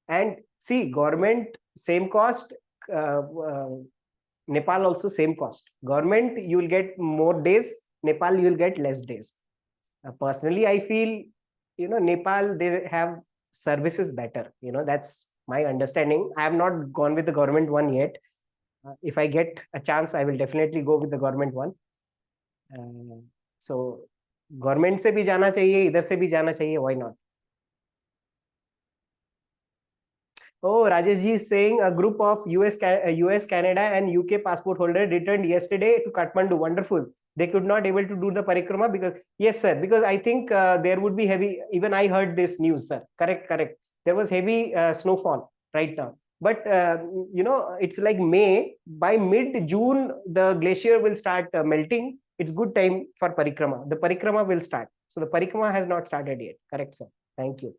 Speaker 1: And see, government same cost, Nepal also same cost. Government, you will get more days, Nepal, you will get less days. Personally, I feel, Nepal, they have services better. That's my understanding. I have not gone with the government one yet. If I get a chance, I will definitely go with the government one. So government से भी जाना चाहिए, इधर से भी जाना चाहिए, why not? Oh, Rajesh ji is saying a group of US, Canada, and UK passport holder returned yesterday to Kathmandu. Wonderful. They could not able to do the parikrama because, yes, sir, because I think there would be heavy, even I heard this news, sir. Correct, correct. There was heavy snowfall right now. But, it's like May. By mid-June, the glacier will start melting. It's good time for parikrama. The parikrama will start. So the parikrama has not started yet. Correct, sir. Thank you.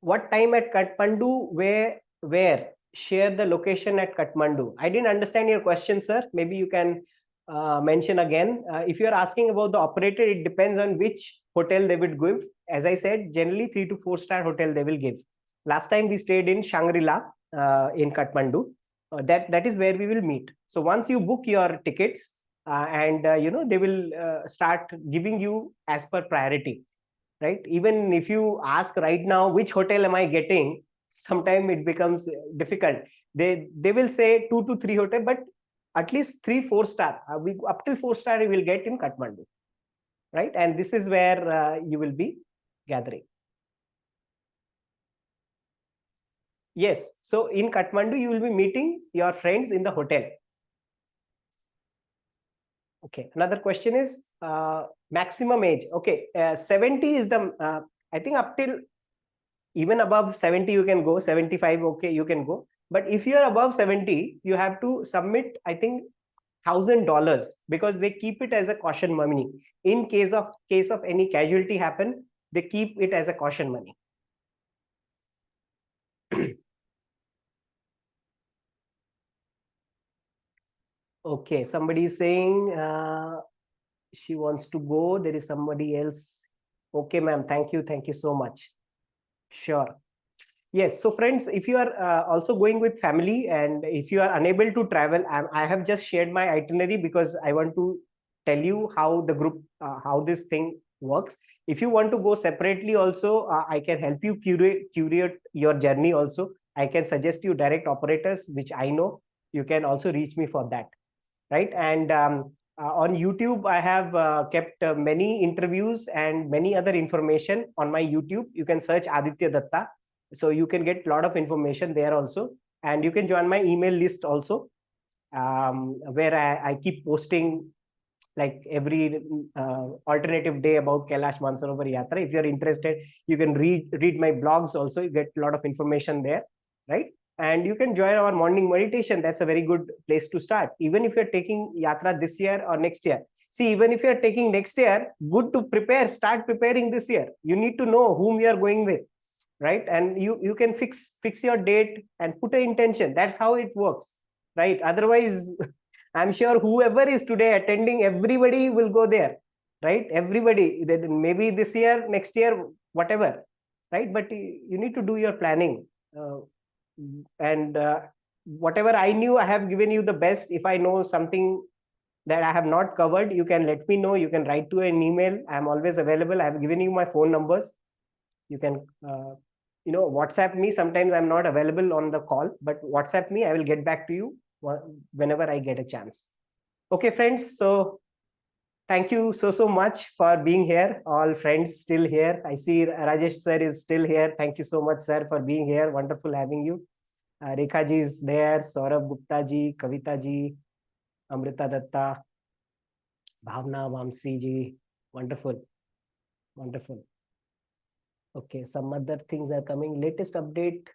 Speaker 1: What time at Kathmandu? Where? Share the location at Kathmandu. I didn't understand your question, sir. Maybe you can mention again. If you're asking about the operator, it depends on which hotel they would give. As I said, generally 3 to 4 star hotel they will give. Last time we stayed in Shangri-La in Kathmandu. That is where we will meet. So once you book your tickets, and they will start giving you as per priority, right? Even if you ask right now which hotel am I getting, sometime it becomes difficult. They will say 2 to 3 hotel, but at least 3 4 star, we up till 4 star you will get in Kathmandu, right? And this is where you will be gathering. Yes, so in Kathmandu you will be meeting your friends in the hotel. Okay, another question is maximum age. Okay, 70 is the I think up till even above 70 you can go, 75, okay, you can go. But if you are above 70, you have to submit, I think, $1,000, because they keep it as a caution money. In case of any casualty happen, they keep it as a caution money. Okay, somebody is saying she wants to go. There is somebody else. Okay, ma'am. Thank you. Thank you so much. Sure. Yes. So friends, if you are also going with family and if you are unable to travel, I have just shared my itinerary because I want to tell you how the group, how this thing works. If you want to go separately also, I can help you curate your journey also. I can suggest you direct operators, which I know. You can also reach me for that. Right. And On YouTube, I have kept many interviews and many other information on my YouTube. You can search Aditya Dutta. So you can get a lot of information there also. And you can join my email list also, where I keep posting like every alternative day about Kailash Mansarovar Yatra. If you're interested, you can read my blogs also. You get a lot of information there, right? And you can join our morning meditation. That's a very good place to start. Even if you're taking Yatra this year or next year. See, even if you're taking next year, good to prepare, start preparing this year. You need to know whom you are going with, right? And you can fix your date and put an intention. That's how it works, right? Otherwise, I'm sure whoever is today attending, everybody will go there, right? Everybody, maybe this year, next year, whatever, right? But you need to do your planning. And whatever I knew, I have given you the best. If I know something that I have not covered, you can let me know. You can write to an email. I'm always available. I have given you my phone numbers. You can, WhatsApp me. Sometimes I'm not available on the call, but WhatsApp me. I will get back to you whenever I get a chance. Okay, friends. So thank you so much for being here. All friends still here. I see Rajesh sir is still here. Thank you so much, sir, for being here. Wonderful having you. Rekha ji is there. Saurabh Gupta ji, Kavita ji, Amrita Datta, Bhavna Vamsi ji. Wonderful. Wonderful. Okay, some other things are coming. Latest update.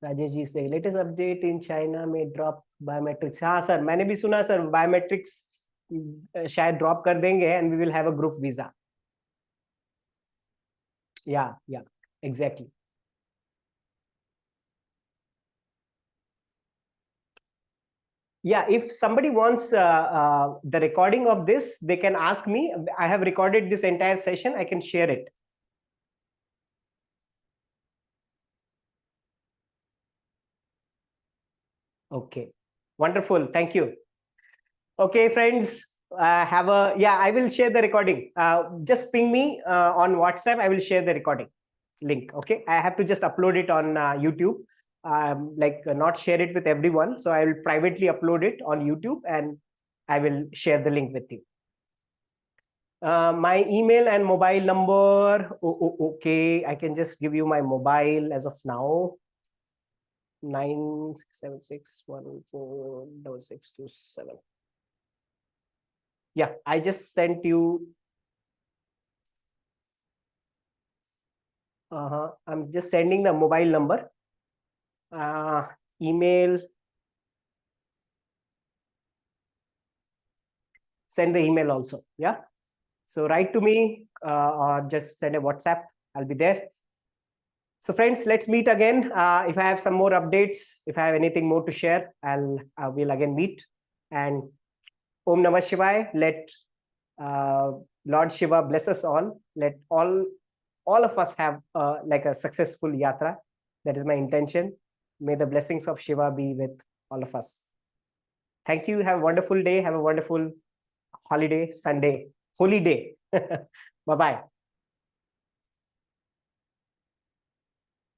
Speaker 1: Rajesh ji से latest update in China में drop biometrics. हाँ sir, मैंने भी सुना sir, biometrics शायद drop कर देंगे and we will have a group visa. Yeah exactly. Yeah, if somebody wants the recording of this, they can ask me. I have recorded this entire session. I can share it. Okay, wonderful. Thank you. Okay, friends, I will share the recording. Just ping me on WhatsApp. I will share the recording link. Okay, I have to just upload it on YouTube. Not share it with everyone. So I will privately upload it on YouTube and I will share the link with you. My email and mobile number. Okay, I can just give you my mobile as of now. 976146627. Yeah, I just sent you. I'm just sending the mobile number. Email. Send the email also. Yeah. So write to me or just send a WhatsApp. I'll be there. So friends, let's meet again. If I have some more updates, if I have anything more to share, we'll again meet. And Om Namah Shivaya. Let Lord Shiva bless us all. Let all of us have like a successful yatra. That is my intention. May the blessings of Shiva be with all of us. Thank you. Have a wonderful day. Have a wonderful holiday, Sunday, holy day. Bye-bye.